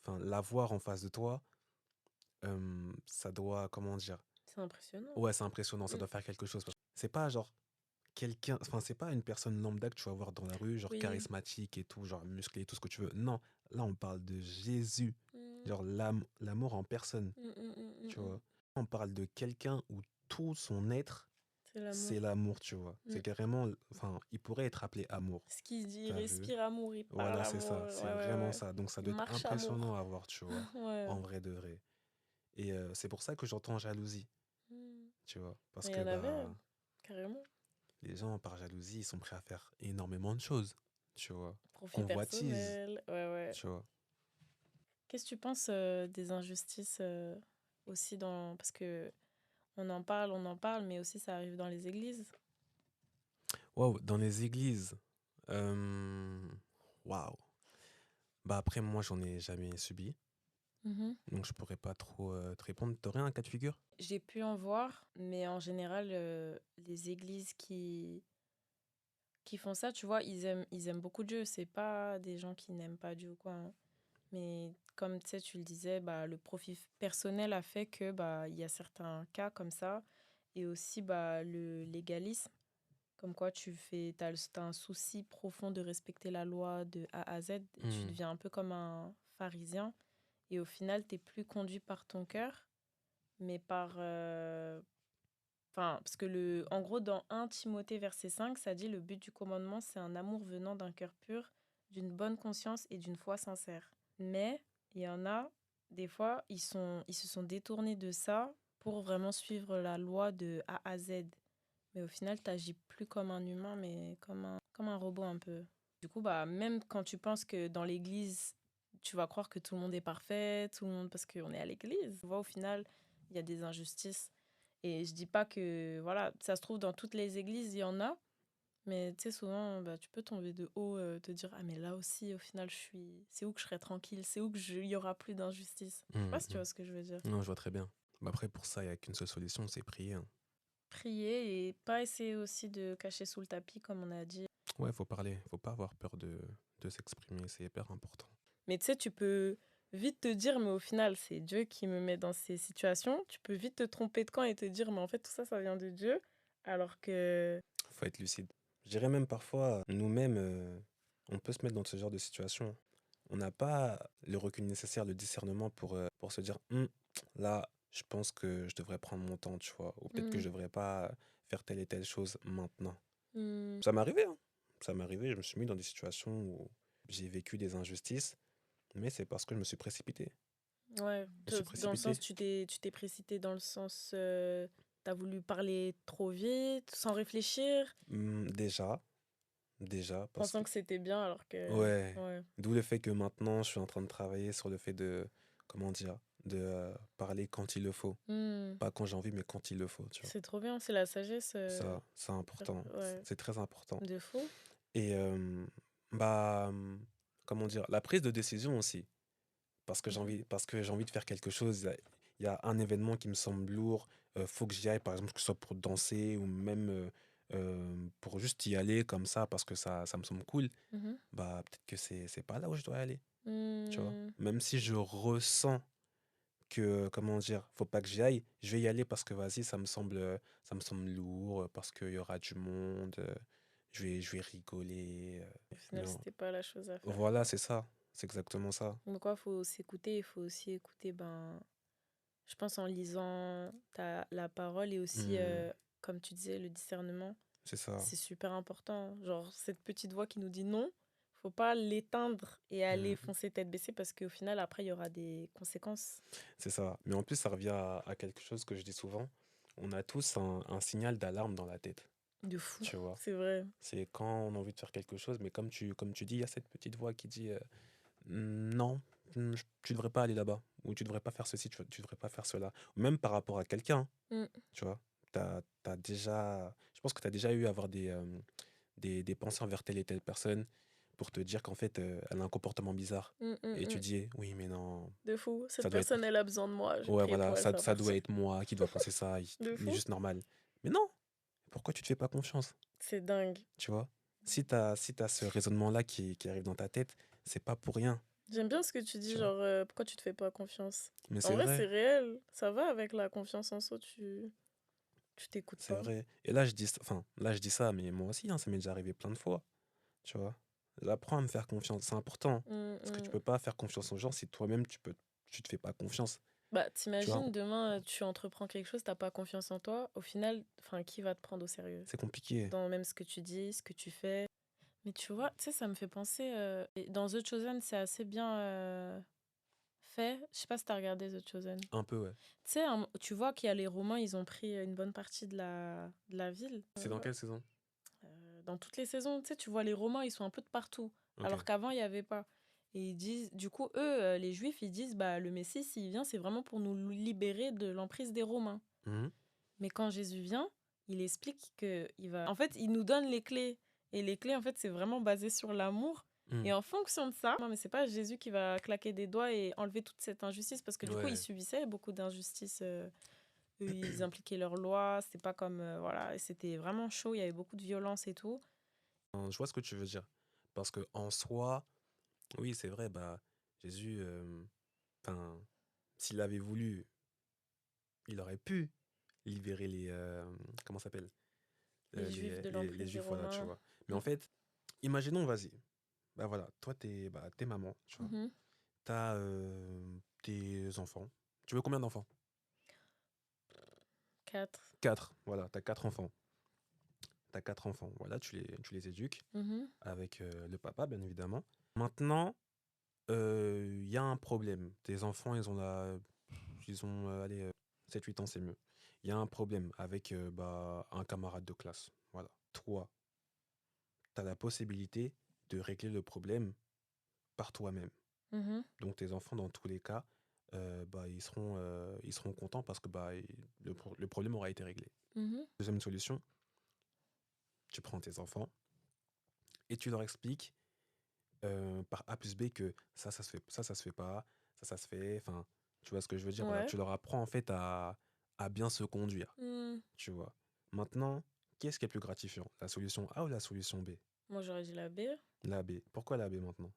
enfin, l'avoir en face de toi, ça doit, comment dire, C'est impressionnant. ouais, c'est impressionnant, ça Mm. doit faire quelque chose. C'est pas genre quelqu'un, enfin, c'est pas une personne lambda que tu vas voir dans la rue, genre Oui. charismatique et tout, genre musclé, tout ce que tu veux. Non, là, on parle de Jésus, Mm. genre l'amour en personne, Mm, mm, mm, mm, tu mm. vois. On parle de quelqu'un où tout son être, C'est l'amour. c'est l'amour, tu vois. Mm. C'est carrément, enfin, il pourrait être appelé amour. Ce qu'il dit, il T'as vu? respire amour, il parle Voilà, c'est amour. ça, Ouais, c'est ouais, vraiment ouais. ça. Donc ça Il doit être marche impressionnant amour. à voir, tu vois, Ouais. en vrai de vrai. Et c'est pour ça que j'entends jalousie, Mm. tu vois. Parce Mais il y que en avait, bah, carrément. les gens, par jalousie, ils sont prêts à faire énormément de choses, tu vois. Profit Convoitise, personnel. Ouais, ouais. tu vois. Qu'est-ce que tu penses des injustices aussi dans... Parce que on en parle, mais aussi ça arrive dans les églises. Waouh, dans les églises, euh, waouh. Bah après, moi, j'en ai jamais subi, Mhm. donc je pourrais pas trop te répondre. T'aurais un cas de figure? J'ai pu en voir, mais en général, les églises qui font ça, tu vois, ils aiment beaucoup Dieu. C'est pas des gens qui n'aiment pas Dieu ou quoi, hein. Mais comme tu sais, tu le disais, bah, le profit personnel a fait que bah, il y a certains cas comme ça. Et aussi bah, le légalisme, comme quoi t'as un souci profond de respecter la loi de A à Z. Et tu Hmm, deviens un peu comme un pharisien. Et au final, t'es plus conduit par ton cœur, mais par... Enfin, parce que en gros, dans 1 Timothée verset 5, ça dit le but du commandement, c'est un amour venant d'un cœur pur, d'une bonne conscience et d'une foi sincère. Mais il y en a, des fois, ils se sont détournés de ça pour vraiment suivre la loi de A à Z. Mais au final, tu n'agis plus comme un humain, mais comme un robot un peu. Du coup, bah, même quand tu penses que dans l'église, tu vas croire que tout le monde est parfait, tout le monde, parce qu'on est à l'église. Tu vois, au final, il y a des injustices. Et je dis pas que, voilà, ça se trouve dans toutes les églises, il y en a. Mais tu sais, souvent, bah, tu peux tomber de haut, te dire, ah, mais là aussi, au final, c'est où que je serai tranquille, c'est où que il y aura plus d'injustice. Je sais pas si tu vois ce que je veux dire. Non, je vois très bien. Bah après, pour ça, il n'y a qu'une seule solution, c'est prier, hein. Prier et pas essayer aussi de cacher sous le tapis, comme on a dit. Ouais, faut parler. Faut pas avoir peur de s'exprimer. C'est hyper important. Mais tu sais, tu peux vite te dire, mais au final, c'est Dieu qui me met dans ces situations. Tu peux vite te tromper de camp et te dire, mais en fait, tout ça, ça vient de Dieu. Alors que... Faut être lucide. Je dirais même parfois, nous-mêmes, on peut se mettre dans ce genre de situation. On n'a pas le recul nécessaire, le discernement pour se dire, là, je pense que je devrais prendre mon temps, tu vois. Ou peut-être que je devrais pas faire telle et telle chose maintenant. Ça m'est arrivé, hein. Ça m'est arrivé, je me suis mis dans des situations où j'ai vécu des injustices, mais c'est parce que je me suis précipité. Ouais, Je me suis dans le sens, précipité. tu t'es précipité dans le sens, t'as voulu parler trop vite, sans réfléchir, Déjà, parce pensant que... que c'était bien, alors que... Ouais. Ouais. D'où le fait que maintenant, je suis en train de travailler sur le fait de, comment dire, de parler quand il le faut. Hmm. Pas quand j'ai envie, mais quand il le faut, tu vois. C'est trop bien, c'est la sagesse. Ça, c'est important. Ouais, C'est très important. de fou. Et, bah, comment dire, la prise de décision aussi. Parce que j'ai envie de faire quelque chose. Il y a un événement qui me semble lourd. Faut que j'y aille, par exemple, que ce soit pour danser ou même pour juste y aller comme ça parce que ça me semble cool. Mhm. Bah, peut-être que c'est pas là où je dois aller, tu vois. Hmm. Même si je ressens que, comment dire, faut pas que j'y aille, je vais y aller parce que, vas-y, ça me semble lourd, parce qu'il y aura du monde, je vais rigoler. Au Mais final, c'était pas la chose à faire. voilà, c'est ça. C'est exactement ça. Donc, il faut s'écouter, il faut aussi écouter, ben, je pense, en lisant la parole et aussi, Hmm, comme tu disais, le discernement. c'est ça. C'est super important. Genre, cette petite voix qui nous dit non, faut pas l'éteindre et aller Hmm, foncer tête baissée parce qu'au final, après, il y aura des conséquences. c'est ça. Mais en plus, ça revient à quelque chose que je dis souvent. On a tous un signal d'alarme dans la tête, De fou, tu vois. c'est vrai. C'est quand on a envie de faire quelque chose, mais comme tu dis, il y a cette petite voix qui dit non, tu devrais pas aller là-bas, ou tu devrais pas faire ceci, tu devrais pas faire cela. Ou même par rapport à quelqu'un, Mm. tu vois. Je pense que tu as déjà eu à avoir des pensées envers telle et telle personne pour te dire qu'en fait, elle a un comportement bizarre. Mm, mm, Et tu mm. dis, oui, mais non, De fou. Cette ça doit être, personne, elle a besoin de moi. Je vais ouais, prier voilà, pour elle, ça va ça doit partir. être moi qui dois penser ça, De il est fou. juste normal. Mais non, pourquoi tu te fais pas confiance, C'est dingue. tu vois? Si t'as ce raisonnement-là qui arrive dans ta tête, c'est pas pour rien, J'aime bien ce que tu dis, tu vois. genre, pourquoi tu te fais pas confiance? Mais En c'est vrai, vrai, c'est réel. Ça va avec la confiance en soi, tu t'écoutes c'est pas. vrai. Et là, là, je dis ça, mais moi aussi, hein, ça m'est déjà arrivé plein de fois, tu vois. J'apprends à me faire confiance, c'est important. Mm, Parce que tu mm. peux pas faire confiance aux gens si toi-même, tu te fais pas confiance, Bah, tu vois. t'imagines, demain, tu entreprends quelque chose, t'as pas confiance en toi. Au final, enfin, qui va te prendre au sérieux? C'est compliqué. Dans même ce que tu dis, ce que tu fais. Mais tu vois, tu sais, ça me fait penser. Et dans The Chosen, c'est assez bien fait. Je sais pas si t'as regardé The Chosen. Un peu, ouais. Tu sais, tu vois qu'il y a les Romains, ils ont pris une bonne partie de la ville. C'est dans quelle saison? Dans toutes les saisons, tu sais, tu vois les Romains, ils sont un peu de partout. Ok. Alors qu'avant, il n'y avait pas. Et ils disent, du coup, eux, les Juifs, ils disent, bah, le Messie, s'il vient, c'est vraiment pour nous libérer de l'emprise des Romains. Mhm. Mais quand Jésus vient, il explique que il va. En fait, il nous donne les clés. Et les clés, en fait, c'est vraiment basé sur l'amour. Mhm. Et en fonction de ça, non, mais c'est pas Jésus qui va claquer des doigts et enlever toute cette injustice, parce que du coup, ils Ouais. subissaient beaucoup d'injustices. Eux, ils impliquaient leurs lois, c'était pas comme. Voilà, et c'était vraiment chaud, il y avait beaucoup de violence et tout. Je vois ce que tu veux dire. Parce que en soi, oui, c'est vrai, bah, Jésus, enfin, s'il avait voulu, il aurait pu libérer comment ça s'appelle? Les Juifs de Les l'emprise des Juifs, voilà, tu Romains. vois. Mais en fait, imaginons, vas-y, bah voilà, toi, t'es maman, tu vois. Mhm. T'as tes enfants. Tu veux combien d'enfants? 4. Quatre, voilà, t'as quatre enfants. T'as quatre enfants, voilà, tu les éduques Mhm. avec le papa, bien évidemment. Maintenant, Il y a un problème. Tes enfants, allez, 7-8 ans, c'est mieux. Il y a un problème avec un camarade de classe. Voilà. Toi, tu as la possibilité de régler le problème par toi-même. Mhm. Donc tes enfants, dans tous les cas, ils seront contents parce que le problème aura été réglé. Mhm. Deuxième solution, tu prends tes enfants et tu leur expliques par A plus B que ça se fait, ça se fait pas, ça se fait. Enfin, tu vois ce que je veux dire? Voilà, Ouais. tu leur apprends en fait à bien se conduire, Hmm. tu vois. Maintenant, qu'est-ce qui est plus gratifiant? La solution A ou la solution B? Moi, j'aurais dit la B, La B. Pourquoi la B maintenant?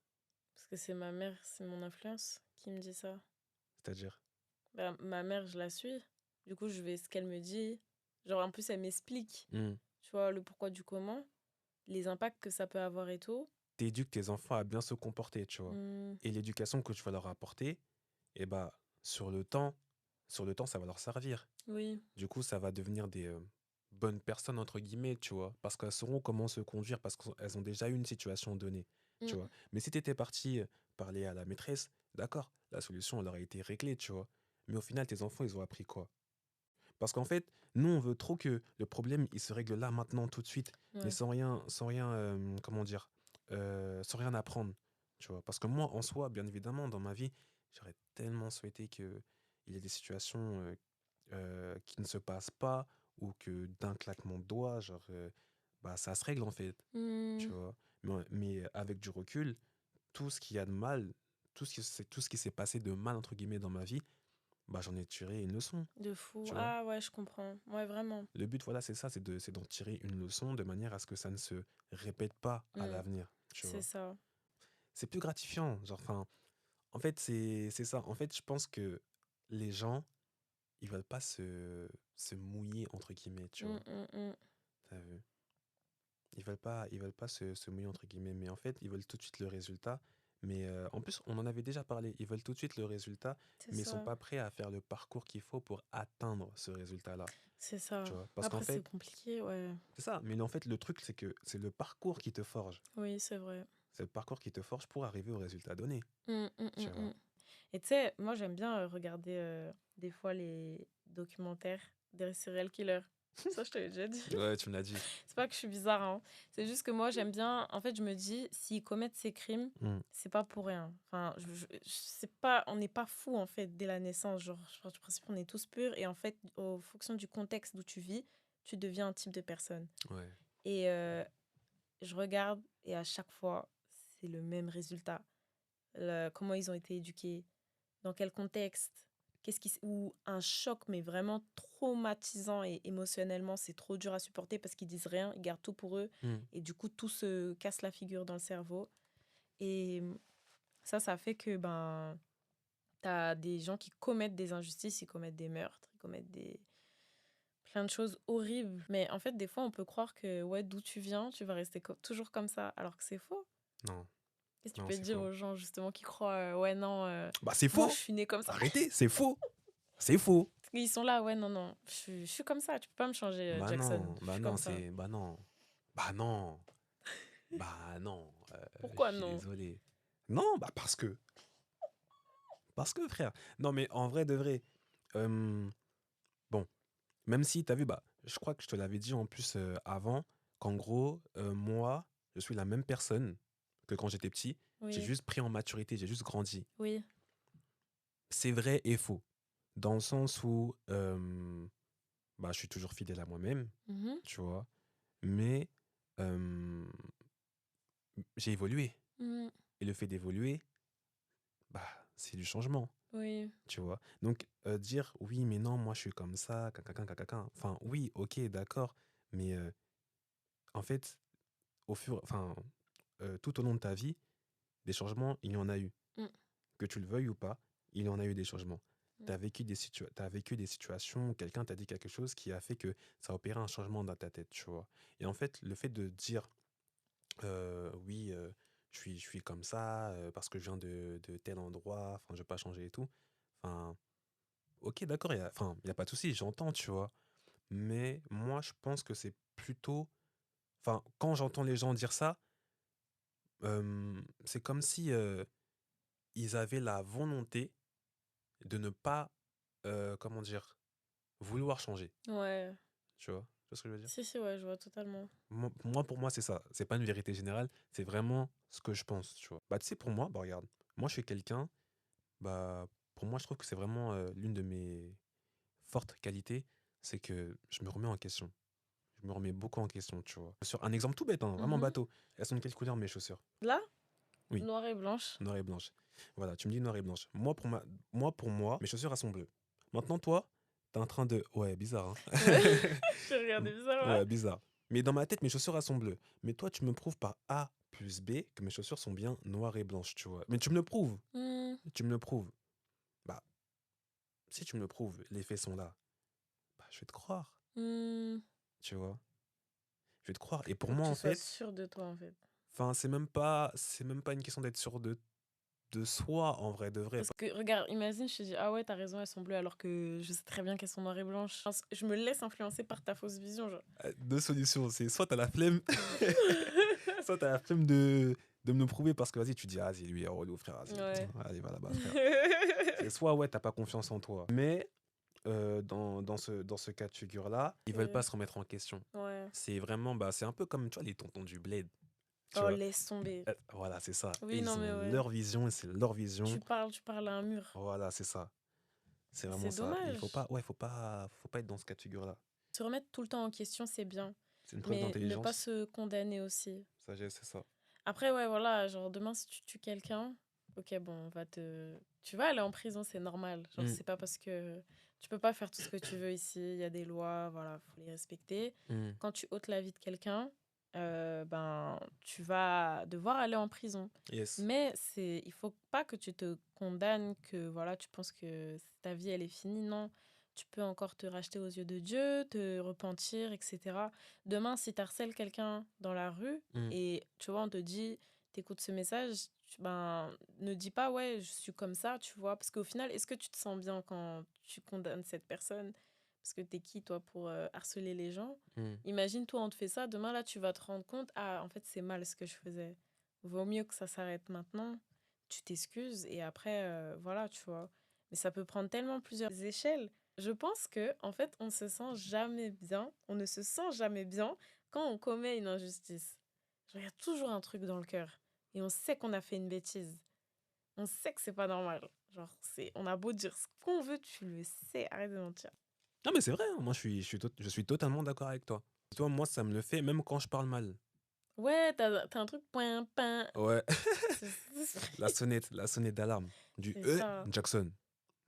parce que c'est ma mère, c'est mon influence qui me dit ça. C'est-à-dire? Bah, ma mère, je la suis. Du coup, je vais ce qu'elle me dit. Genre, en plus, elle m'explique, Hmm. tu vois, le pourquoi du comment, les impacts que ça peut avoir et tout. T'éduques tes enfants à bien se comporter, tu vois. Hmm. Et l'éducation que tu vas leur apporter, eh bah, sur le temps, ça va leur servir. Oui. Du coup, ça va devenir des bonnes personnes, entre guillemets, tu vois. Parce qu'elles sauront comment se conduire, parce qu'elles ont déjà eu une situation donnée, tu Hmm. vois. Mais si tu étais parti parler à la maîtresse, d'accord, la solution, elle aurait été réglée, tu vois. Mais au final, tes enfants, ils ont appris quoi? Parce qu'en fait, nous, on veut trop que le problème, il se règle là, maintenant, tout de suite, mais Ouais. sans rien, comment dire, sans rien apprendre, tu vois. Parce que moi, en soi, bien évidemment, dans ma vie, j'aurais tellement souhaité qu'il y ait des situations qui ne se passent pas ou que d'un claquement de doigts, genre, ça se règle en fait, tu Hmm. vois. Mais avec du recul, tout ce qu'il y a de mal, tout ce qui s'est passé de mal, entre guillemets, dans ma vie, j'en ai tiré une leçon, De fou. tu vois. Ah ouais, je comprends. Ouais, vraiment. Le but, voilà, c'est ça, c'est d'en tirer une leçon de manière à ce que ça ne se répète pas à Hmm. l'avenir, tu C'est vois. ça. C'est plus gratifiant, genre, enfin, en fait, c'est ça. En fait, je pense que les gens, ils veulent pas se mouiller, entre guillemets, tu Hmm, vois. hmm, hmm. T'as vu? Ils veulent pas se mouiller, entre guillemets, mais en fait, ils veulent tout de suite le résultat. Mais en plus, on en avait déjà parlé. Ils veulent tout de suite le résultat, C'est mais ils sont ça. pas prêts à faire le parcours qu'il faut pour atteindre ce résultat-là. C'est ça. Tu vois? Parce qu'en Après, c'est fait, compliqué, ouais. c'est ça. Mais en fait, le truc, c'est que c'est le parcours qui te forge. Oui, c'est vrai. C'est le parcours qui te forge pour arriver au résultat donné. Hmm, hmm, Tu hmm, vois? hmm. Et tu sais, moi, j'aime bien regarder des fois les documentaires des serial killers. Ça, je te l'ai déjà dit. Ouais, tu me l'as dit. C'est pas que je suis bizarre, hein. C'est juste que moi, j'aime bien. En fait, je me dis, s'ils commettent ces crimes, Mm. c'est pas pour rien. Enfin, c'est pas, on n'est pas fou, en fait, dès la naissance. Genre, je pars du principe qu'on est tous purs. Et en fait, en fonction du contexte d'où tu vis, tu deviens un type de personne. Ouais. Et je regarde, et à chaque fois, c'est le même résultat. Comment ils ont été éduqués, dans quel contexte, ou un choc, mais vraiment traumatisant et émotionnellement, c'est trop dur à supporter parce qu'ils disent rien, ils gardent tout pour eux Mm. et du coup, tout se casse la figure dans le cerveau. Et ça fait que t'as des gens qui commettent des injustices, ils commettent des meurtres, ils commettent plein de choses horribles. Mais en fait, des fois, on peut croire que ouais, d'où tu viens, tu vas rester toujours comme ça, alors que c'est faux. Non, Qu'est-ce que tu non, peux c'est dire faux. aux gens justement qui croient, ouais, non, C'est moi je faux! suis née comme ça. Arrêtez, c'est faux! C'est faux! Ils sont là, ouais, non, non, je suis comme ça, tu peux pas me changer, Jackson. Je suis comme ça. Non. Bah non, non, je Pourquoi suis non? désolé. Non, parce que frère. Non, mais en vrai de vrai, euh, bon, même si t'as vu, je crois que je te l'avais dit en plus avant, qu'en gros, moi, je suis la même personne que quand j'étais petit. J'ai Oui, juste pris en maturité, j'ai juste grandi. oui. C'est vrai et faux. Dans le sens où je suis toujours fidèle à moi-même, Mhm, tu vois. Mais euh, j'ai évolué. mhm, Et le fait d'évoluer, c'est du changement, oui. tu vois. Donc, dire oui, mais non, moi je suis comme ça, enfin, oui, ok, d'accord. Mais en fait, tout au long de ta vie, des changements, il y en a eu. Mm, Que tu le veuilles ou pas, il y en a eu des changements. mm, T'as vécu des situations où quelqu'un t'a dit quelque chose qui a fait que ça a opéré un changement dans ta tête, tu vois. Et en fait, le fait de dire oui, je suis comme ça parce que je viens de tel endroit, enfin, je vais pas changer et tout. Enfin, ok, d'accord, il y a pas de souci, j'entends, tu vois. Mais moi, je pense que c'est plutôt. Enfin, quand j'entends les gens dire ça, c'est comme si ils avaient la volonté de ne pas, comment dire, vouloir changer. Ouais. Tu vois? Tu vois ce que je veux dire? Si, ouais, je vois totalement. Pour moi, c'est ça. C'est pas une vérité générale, c'est vraiment ce que je pense, tu vois? Bah, tu sais, pour moi, bah, regarde, moi, je suis quelqu'un, bah, pour moi, je trouve que c'est vraiment, l'une de mes fortes qualités, c'est que je me remets en question. Je me remets beaucoup en question, tu vois? Sur un exemple tout bête, hein, vraiment Mhm. bateau. Elles sont de quelle couleur mes chaussures? Là, Oui, noir et blanche. noir et blanche. Voilà, tu me dis noir et blanche. Pour moi, mes chaussures, elles sont bleues. Maintenant, toi, t'es en train de... Ouais, bizarre, hein? Ouais. Je regardais bizarre, ouais. Ouais, bizarre. Mais dans ma tête, mes chaussures, elles sont bleues. Mais toi, tu me prouves par A plus B que mes chaussures sont bien noires et blanches, tu vois. Mais tu me le prouves. Hmm, Tu me le prouves. Bah, si tu me le prouves, les faits sont là. Bah, je vais te croire, hmm. tu vois. Je vais te croire. Et pour Faut que moi, tu en sois fait, sûr de toi, en fait. enfin, c'est même pas une question d'être sûr de soi, en vrai, de vrai. Parce que, regarde, imagine, je te dis, ah ouais, t'as raison, elles sont bleues, alors que je sais très bien qu'elles sont noires et blanches. Je me laisse influencer par ta fausse vision, genre. Deux solutions. C'est soit t'as la flemme, soit t'as la flemme de me le prouver parce que, vas-y, tu dis, ah, vas-y, lui, il est relou, frère, vas-y. Ouais. Allez, va là-bas, frère. C'est soit, ouais, t'as pas confiance en toi. Mais dans ce cas de figure-là, ils veulent pas se remettre en question. Ouais. C'est vraiment, bah, c'est un peu comme, tu vois, les tontons du bled. Tu Oh, vois. laisse tomber. Voilà, c'est ça. Et Oui, non, ils mais ont ouais. leur vision et c'est leur vision. Tu parles à un mur. Voilà, c'est ça. C'est vraiment C'est ça. Et il dommage. faut pas être dans ce cas de figure-là. Se remettre tout le temps en question, c'est bien. C'est une preuve Mais ne pas d'intelligence. se condamner aussi. Sagesse, c'est ça. Après, ouais, voilà, genre demain, si tu tues quelqu'un, ok, bon, tu vas aller en prison, c'est normal. Genre, Mm, c'est pas parce que tu peux pas faire tout ce que tu veux ici, il y a des lois, voilà, faut les respecter. mm. Quand tu ôtes la vie de quelqu'un, ben, tu vas devoir aller en prison. Yes. Mais il faut pas que tu te condamnes, que voilà, tu penses que ta vie, elle est finie. Non, tu peux encore te racheter aux yeux de Dieu, te repentir, etc. Demain, si tu harcèles quelqu'un dans la rue, Mm. et tu vois, on te dit, t'écoutes ce message, ben, ne dis pas, ouais, je suis comme ça, tu vois. Parce qu'au final, est-ce que tu te sens bien quand tu condamnes cette personne? Parce que t'es qui, toi, pour harceler les gens? Mm. Imagine, toi, on te fait ça, demain, là, tu vas te rendre compte, ah, en fait, c'est mal ce que je faisais. Vaut mieux que ça s'arrête maintenant. Tu t'excuses et après, voilà, tu vois. Mais ça peut prendre tellement plusieurs échelles. Je pense que, en fait, on se sent jamais bien, on ne se sent jamais bien quand on commet une injustice. Genre, il y a toujours un truc dans le cœur. Et on sait qu'on a fait une bêtise. On sait que c'est pas normal. Genre, on a beau dire ce qu'on veut, tu le sais. Arrête de mentir. Non, mais c'est vrai, hein. Moi, je suis totalement d'accord avec toi. Toi, moi, ça me le fait même quand je parle mal. Ouais, t'as un truc point, point. Ouais. C'est La sonnette d'alarme. c'est ça. Jackson.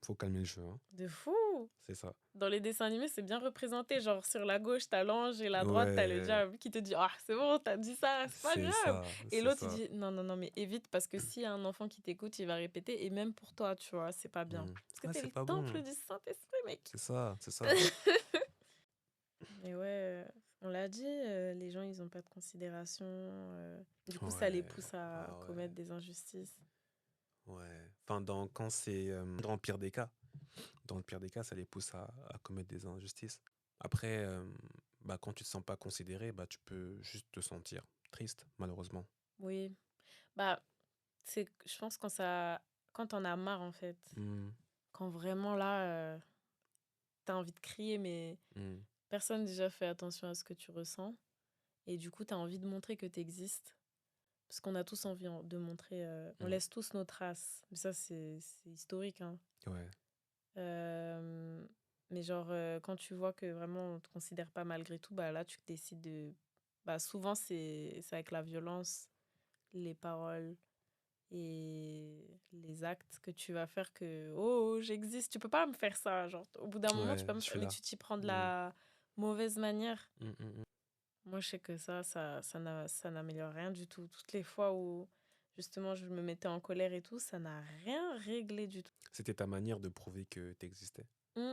Faut calmer le jeu, hein. De fou. C'est ça. Dans les dessins animés, c'est bien représenté. Genre, sur la gauche, t'as l'ange et la droite, t'as le Ouais. diable qui te dit, ah, c'est bon, t'as dit ça, c'est pas C'est grave. ça. Et C'est l'autre, il ça. dit, non, non, non, mais évite parce que s'il y a un enfant qui t'écoute, il va répéter. Et même pour toi, tu vois, c'est pas bien. Mm. Parce que Ouais, t'es c'est le pas temple bon. du Saint-Esprit, mec. C'est ça. C'est ça. Mais ouais, on l'a dit, les gens, ils ont pas de considération. Du coup, ça les Ouais. pousse à Ah ouais. commettre des injustices. Ouais. Enfin, quand c'est dans le pire des cas. Dans le pire des cas, ça les pousse à commettre des injustices. Après, bah, quand tu te sens pas considéré, bah, tu peux juste te sentir triste, malheureusement. Oui. Bah, je pense quand t'en as marre, en fait. Mm, Quand vraiment là, t'as envie de crier, mais mm, personne déjà fait attention à ce que tu ressens. Et du coup, t'as envie de montrer que t'existes. Parce qu'on a tous envie de montrer. On mm. laisse tous nos traces. Mais ça, c'est historique, hein. Ouais. Euh, mais genre, quand tu vois que vraiment on te considère pas malgré tout, bah là, tu décides de. Bah, souvent, c'est avec la violence, les paroles et les actes que tu vas faire que oh j'existe, tu peux pas me faire ça, genre au bout d'un moment tu Ouais, peux me je faire, suis mais là. tu t'y prends de Mm, la mauvaise manière. mm, mm, mm. Moi je sais que ça n'améliore rien du tout. Toutes les fois où justement je me mettais en colère et tout, ça n'a rien réglé du tout. C'était ta manière de prouver que tu existais. Mm.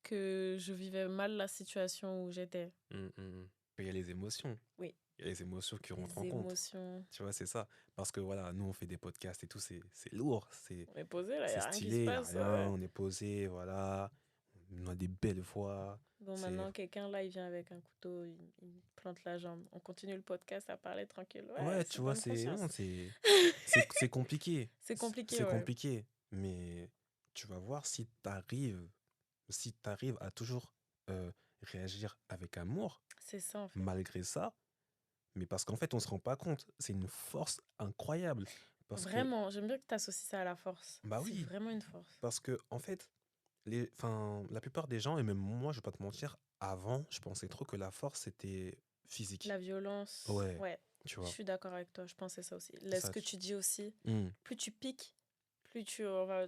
Que je vivais mal la situation où j'étais. Il y a les émotions. Oui, Il y a les émotions qui rentrent les en compte. émotions. Tu vois, c'est ça. Parce que voilà, nous, on fait des podcasts et tout, c'est lourd. On est posé là, il n'y C'est a rien qui se stylé, il n'y a passe. rien, on est posé, voilà. on a des belles voix. Bon, C'est... maintenant, quelqu'un là, il vient avec un couteau, il me plante la jambe. On continue le podcast à parler tranquille. Ouais, Ouais, c'est tu vois, bonne conscience. non, c'est compliqué. C'est compliqué, C'est ouais. compliqué. Mais tu vas voir si t'arrives à toujours réagir avec amour, C'est ça, en fait. malgré ça. Mais parce qu'en fait, on se rend pas compte. C'est une force incroyable. Parce que, Vraiment, j'aime bien que tu associes ça à la force. bah C'est oui, vraiment une force. parce que en fait, la plupart des gens, et même moi, je vais pas te mentir, avant, je pensais trop que la force, c'était physique. La violence, Ouais, ouais, tu je vois. suis d'accord avec toi, je pensais ça aussi. C'est Là, ce ça. que tu dis aussi, Hmm, plus tu piques, plus ouais. tu vas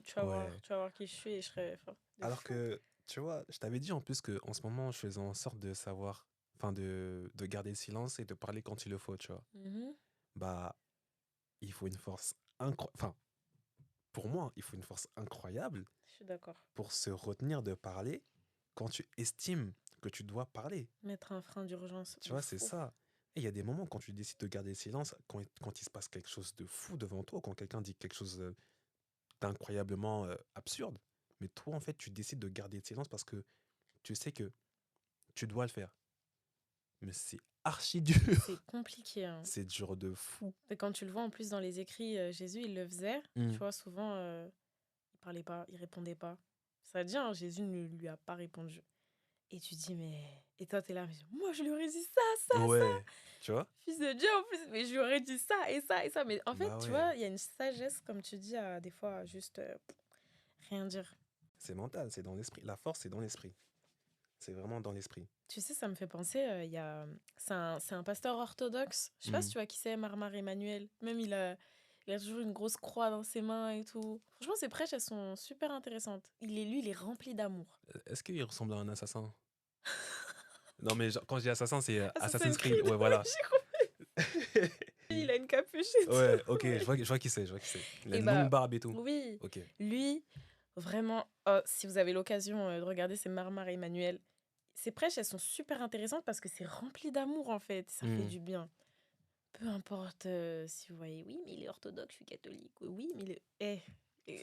voir qui je suis et je serai enfin, de Alors fou. que, tu vois, je t'avais dit en plus que en ce moment, je faisais en sorte de savoir, enfin, de garder le silence et de parler quand il le faut, tu vois. Mhm, Bah, il faut une force incroyable. Enfin, pour moi, il faut une force incroyable je suis d'accord. pour se retenir de parler quand tu estimes que tu dois parler. Mettre un frein d'urgence Tu de vois, c'est fou. ça. Et il y a des moments quand tu décides de garder le silence, quand il se passe quelque chose de fou devant toi, quand quelqu'un dit quelque chose d'incroyablement absurde, mais toi, en fait, tu décides de garder le silence parce que tu sais que tu dois le faire. Mais c'est archi dur. C'est compliqué, hein. C'est dur de fou. Et quand tu le vois en plus dans les écrits, Jésus, il le faisait. Tu Mm. vois, souvent, il parlait pas, il répondait pas. Ça dit, hein, Jésus ne lui a pas répondu. Et tu dis, mais... Et toi, t'es là, mais moi, je lui aurais dit ça, ça. Ouais, tu vois? Fils de Dieu, en plus, mais je lui aurais dit ça et ça et ça. Mais en fait, Bah tu ouais, vois, il y a une sagesse, comme tu dis, à des fois, juste rien dire. c'est mental, c'est dans l'esprit. La force, c'est dans l'esprit. C'est vraiment dans l'esprit. Tu sais, ça me fait penser, il y a... c'est un pasteur orthodoxe. Je sais pas si Mm. tu vois qui c'est, Marmar Emmanuel. Même, il a toujours une grosse croix dans ses mains et tout. Franchement, ses prêches, elles sont super intéressantes. Lui, il est rempli d'amour. Est-ce qu'il ressemble à un assassin? Non, mais quand je dis assassin, c'est Assassin's Assassin's Creed. Creed, Ouais, oui, voilà. j'ai compris. Il a une capuche et Ouais, tout. ok, Ouais. je vois qui c'est, je vois qui c'est. Il a Et une longue bah, barbe et tout. oui, Ok. lui, vraiment, si vous avez l'occasion de regarder ces Marmar Emmanuel, ces prêches, elles sont super intéressantes parce que c'est rempli d'amour en fait. Ça fait Mm. du bien. Peu importe si vous voyez, oui, mais il est orthodoxe, je suis catholique. Oui, mais il est.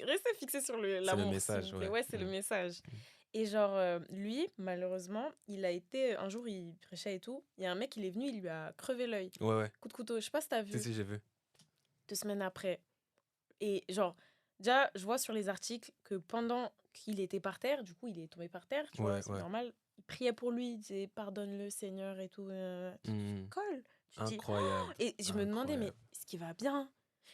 Restez fixés sur C'est le l'amour, s'il message, vous plaît. ouais. Ouais, c'est le Mm. message. Mm. Et genre, lui, malheureusement, il a été. Un jour, il prêchait et tout. Il y a un mec, il est venu, il lui a crevé l'œil. Ouais, ouais. Coup de couteau. Je sais pas si t'as Si, vu. si, j'ai vu. 2 semaines après. Et genre, déjà, je vois sur les articles que pendant qu'il était par terre, du coup, il est tombé par terre, tu vois, Ouais, c'est ouais. normal. Il priait pour lui, il disait pardonne-le, Seigneur, et tout. Tu Mm. colles. Tu te dis. Incroyable. Et je me demandais, mais Incroyable. est-ce qu'il va bien?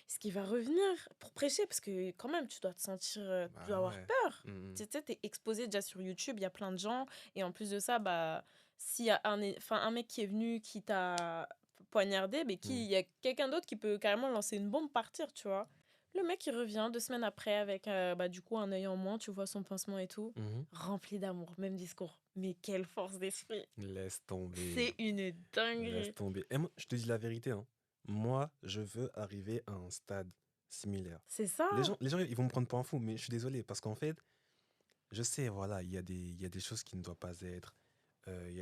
Est-ce qu'il va revenir pour prêcher? Parce que quand même, tu dois te sentir. Tu dois Bah avoir ouais. peur. Mm, Tu sais, t'es exposé déjà sur YouTube, il y a plein de gens. Et en plus de ça, bah, s'il y a un mec qui est venu, qui t'a poignardé, mais mm. il y a quelqu'un d'autre qui peut carrément lancer une bombe, partir, tu vois. Le mec, il revient 2 semaines après avec bah, du coup un œil en moins, tu vois son pincement et tout. Mhm. Rempli d'amour, même discours. Mais quelle force d'esprit. Laisse tomber. C'est une Laisse dinguerie. tomber. Et moi, je te dis la vérité, hein. Moi, je veux arriver à un stade similaire. C'est ça. Les gens, ils vont me prendre pour un fou, mais je suis désolé, parce qu'en fait, je sais, voilà, il y a des choses qui ne doivent pas être. Il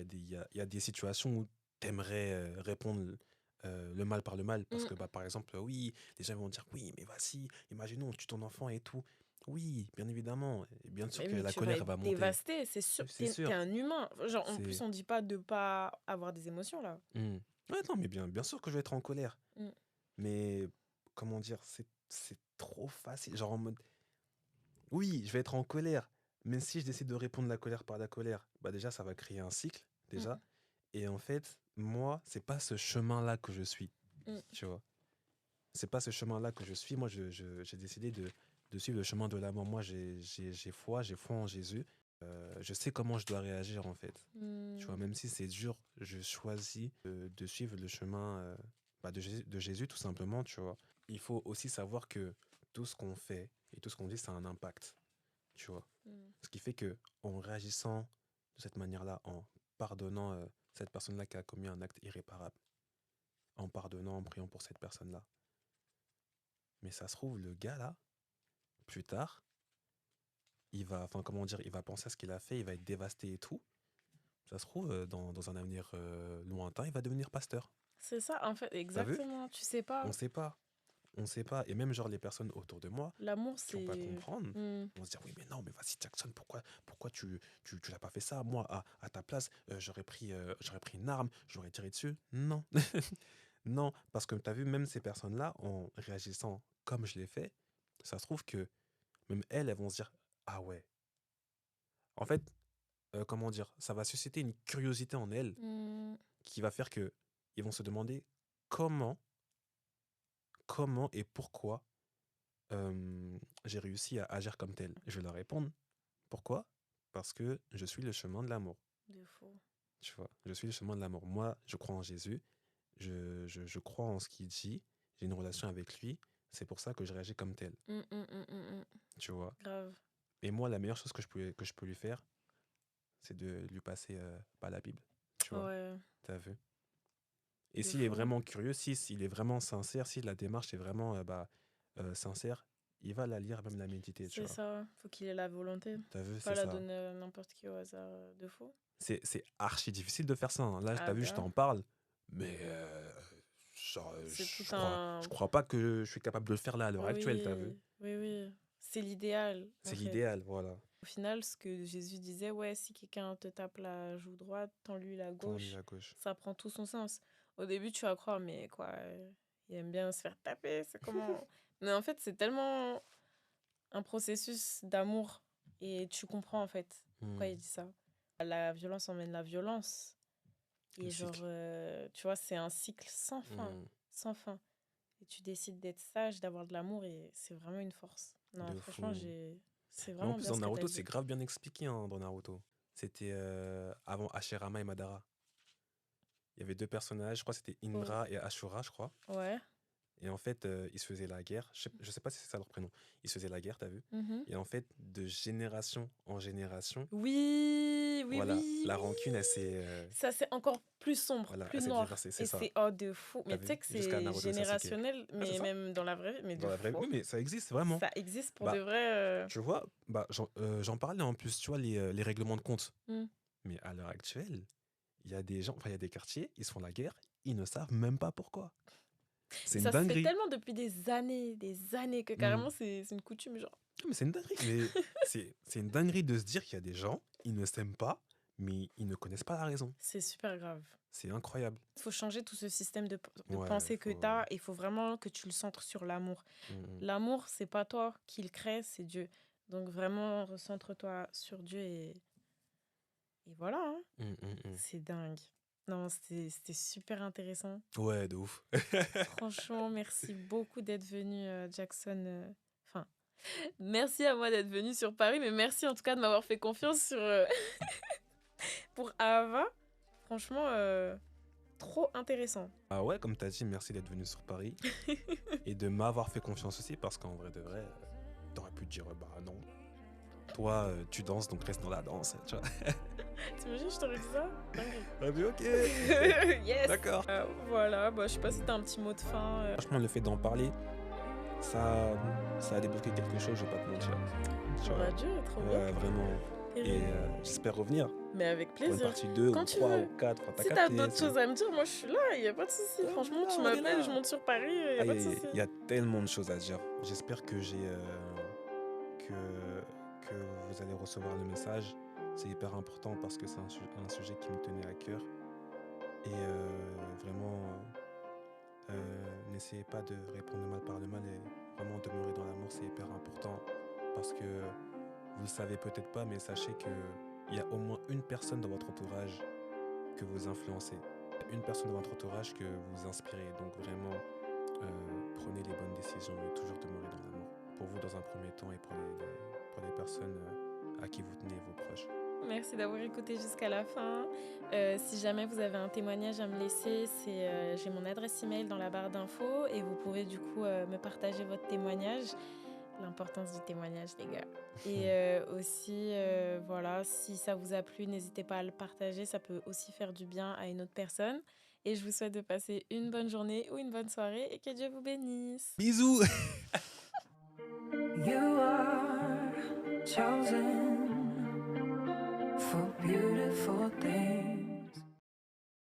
y a des situations où tu aimerais répondre le mal par le mal. Parce Mm. que, bah, par exemple, oui, les gens vont dire, oui, mais voici, imaginons, tu ton enfant et tout. Oui, bien évidemment. Et bien sûr que Mais la tu vas colère, elle être va monter. dévasté, c'est sûr. C'est T'es sûr. un humain. Genre, en plus, C'est... on dit pas de pas avoir des émotions, là. Hmm. Ouais, non, mais bien sûr que je vais être en colère. Mm. Mais, comment dire, c'est trop facile. Genre en mode, oui, je vais être en colère. Mais si je décide de répondre la colère par la colère, bah déjà, ça va créer un cycle, Mm. déjà. Et en fait, moi, c'est pas ce chemin-là que je suis, Mm. tu vois. C'est pas ce chemin-là que je suis. Moi, j'ai décidé de suivre le chemin de l'amour. Moi, j'ai foi en Jésus. Je sais comment je dois réagir, en fait. Tu vois, Mm. même si c'est dur, je choisis de suivre le chemin bah, de Jésus, tout simplement, tu vois. Il faut aussi savoir que tout ce qu'on fait et tout ce qu'on dit, ça a un impact, tu vois. Mm. Ce qui fait que en réagissant de cette manière-là, en pardonnant cette personne-là qui a commis un acte irréparable, en pardonnant, en priant pour cette personne-là. Mais ça se trouve, le gars là, plus tard, enfin comment dire, il va penser à ce qu'il a fait, il va être dévasté et tout. Ça se trouve, dans un avenir lointain, il va devenir pasteur. C'est ça, en fait, T'as vu? exactement. Tu sais pas. On sait pas. On sait pas. Et même, genre, les personnes autour de moi L'amour, qui vont pas c'est... comprendre, Hmm. vont se dire, oui, mais non, mais vas-y, Jackson, pourquoi tu l'as pas fait ça? Moi, à ta place, j'aurais pris une arme, j'aurais tiré dessus. Non. Non, parce que tu as vu, même ces personnes-là, en réagissant comme je l'ai fait, ça se trouve que même elles vont se dire, ah ouais. En fait, comment dire, ça va susciter une curiosité en elles Hmm. qui va faire que ils vont se demander comment, comment et pourquoi j'ai réussi à agir comme tel. Je vais leur répondre, pourquoi? Parce que je suis le chemin de l'amour. De faux. Tu vois, je suis le chemin de l'amour. Moi, je crois en Jésus, je crois en ce qu'il dit, j'ai une relation avec lui, c'est pour ça que je réagis comme tel. Tu vois. Grave. Et moi, la meilleure chose que je peux lui faire, c'est de lui passer par la Bible. Tu vois, Ouais, t'as vu. Et de s'il est faux. vraiment curieux, s'il est vraiment sincère, si la démarche est vraiment sincère, il va la lire, même la méditer, tu C'est vois. ça. Faut qu'il ait la volonté. T'as vu, Pas c'est la ça. donner à n'importe qui au hasard de faux. C'est archi difficile de faire ça, hein. Là, Ah t'as vu, je ben, t'en parle, mais genre, c'est tout je un... crois pas que je suis capable de le faire là à l'heure actuelle, t'as vu. Oui, oui, oui. C'est l'idéal, en C'est fait. l'idéal, voilà. Au final, ce que Jésus disait, ouais, si quelqu'un te tape la joue droite, tends-lui la Tends-lui gauche, la gauche. ça prend tout son sens. Au début, tu vas croire, mais quoi, il aime bien se faire taper, c'est comment... Mais en fait, c'est tellement un processus d'amour et tu comprends, en fait, pourquoi il dit ça. La violence emmène la violence. Le Et genre, cycle. tu vois, c'est un cycle sans fin, sans fin. Et tu décides d'être sage, d'avoir de l'amour et c'est vraiment une force. Non, De franchement, fou. c'est Mais en vraiment plus, bien dans ce que tu as Naruto, c'est dit. grave bien expliqué, hein, dans Naruto. C'était avant Hashirama et Madara. Il y avait deux personnages, je crois que c'était Oh, Indra et Ashura, je crois. ouais. Et en fait, ils se faisaient la guerre. Je sais pas si c'est ça leur prénom. Ils se faisaient la guerre, t'as vu? Mhm. Et en fait, de génération en génération, Oui, oui, voilà, oui, la oui. rancune, elle s'est Ça, c'est encore plus sombre, voilà, plus elle s'est noir. déversée, c'est Et ça. c'est oh de fou. T'as Mais tu vu? sais que Jusqu'à c'est Naruto et Sasuke. générationnel, Ah, c'est mais ça? même dans la vraie vie, mais Dans de la vraie vie. fou. Oui, mais ça existe vraiment. Ça existe pour de Bah, vrai. tu vois, bah, j'en parlais en plus, tu vois, les règlements de compte. Hmm. Mais à l'heure actuelle, il y a des gens, enfin, il y a des quartiers, ils se font la guerre, ils ne savent même pas pourquoi. C'est Mais une ça se fait dinguerie. tellement depuis des années, que Hmm. carrément, c'est une coutume, genre. Mais c'est une dinguerie. Mais c'est une dinguerie de se dire qu'il y a des gens, ils ne s'aiment pas, mais ils ne connaissent pas la raison. C'est super grave. C'est incroyable. Il faut changer tout ce système de Ouais, pensée que faut. tu as. Il faut vraiment que tu le centres sur l'amour. Hmm. L'amour, c'est pas toi qui le crée, c'est Dieu. Donc vraiment, recentre-toi sur Dieu et voilà. Hein. C'est dingue. Non, c'était super intéressant. Ouais, de ouf. Franchement, merci beaucoup d'être venu, Jackson. Enfin, merci à moi d'être venu sur Paris, mais merci en tout cas de m'avoir fait confiance sur pour Ava. Franchement, trop intéressant. Ah ouais, comme t'as dit, merci d'être venu sur Paris et de m'avoir fait confiance aussi parce qu'en vrai de vrai, t'aurais pu te dire bah non. Toi, tu danses donc reste dans la danse, tu vois. T'imagines, je t'aurais dit ça? Dingue. Ah mais ok. Yes. D'accord. Voilà, bah, je sais pas si t'as un petit mot de fin. Franchement, le fait d'en parler, ça a débloqué quelque chose, je vais pas te mentir. Tu vois. Dieu, trop bien. Ouais, vraiment. Et j'espère revenir Mais avec pour une plaisir. partie 2 Quand ou tu 3 veux. ou 4. Enfin, Si t'as d'autres choses à me dire, moi je suis là, y a pas de souci. Ah, Franchement, on est tu là, on est m'appelles, là. je monte sur Paris, y a pas de souci. Il y a tellement de choses à dire. J'espère que que vous allez recevoir le message. C'est hyper important parce que c'est un sujet qui me tenait à cœur. Et vraiment, n'essayez pas de répondre le mal par le mal et vraiment demeurer dans l'amour, c'est hyper important. Parce que vous le savez peut-être pas, mais sachez qu'il y a au moins une personne dans votre entourage que vous influencez. Une personne dans votre entourage que vous inspirez. Donc vraiment, prenez les bonnes décisions et toujours demeurer dans l'amour. Pour vous dans un premier temps et pour les personnes à qui vous tenez, vos proches. Merci d'avoir écouté jusqu'à la fin. Si jamais vous avez un témoignage à me laisser, j'ai mon adresse email dans la barre d'infos et vous pouvez du coup me partager votre témoignage. L'importance du témoignage, les gars. Et aussi, voilà, si ça vous a plu, n'hésitez pas à le partager. Ça peut aussi faire du bien à une autre personne. Et je vous souhaite de passer une bonne journée ou une bonne soirée et que Dieu vous bénisse. Bisous. You are chosen for beautiful things.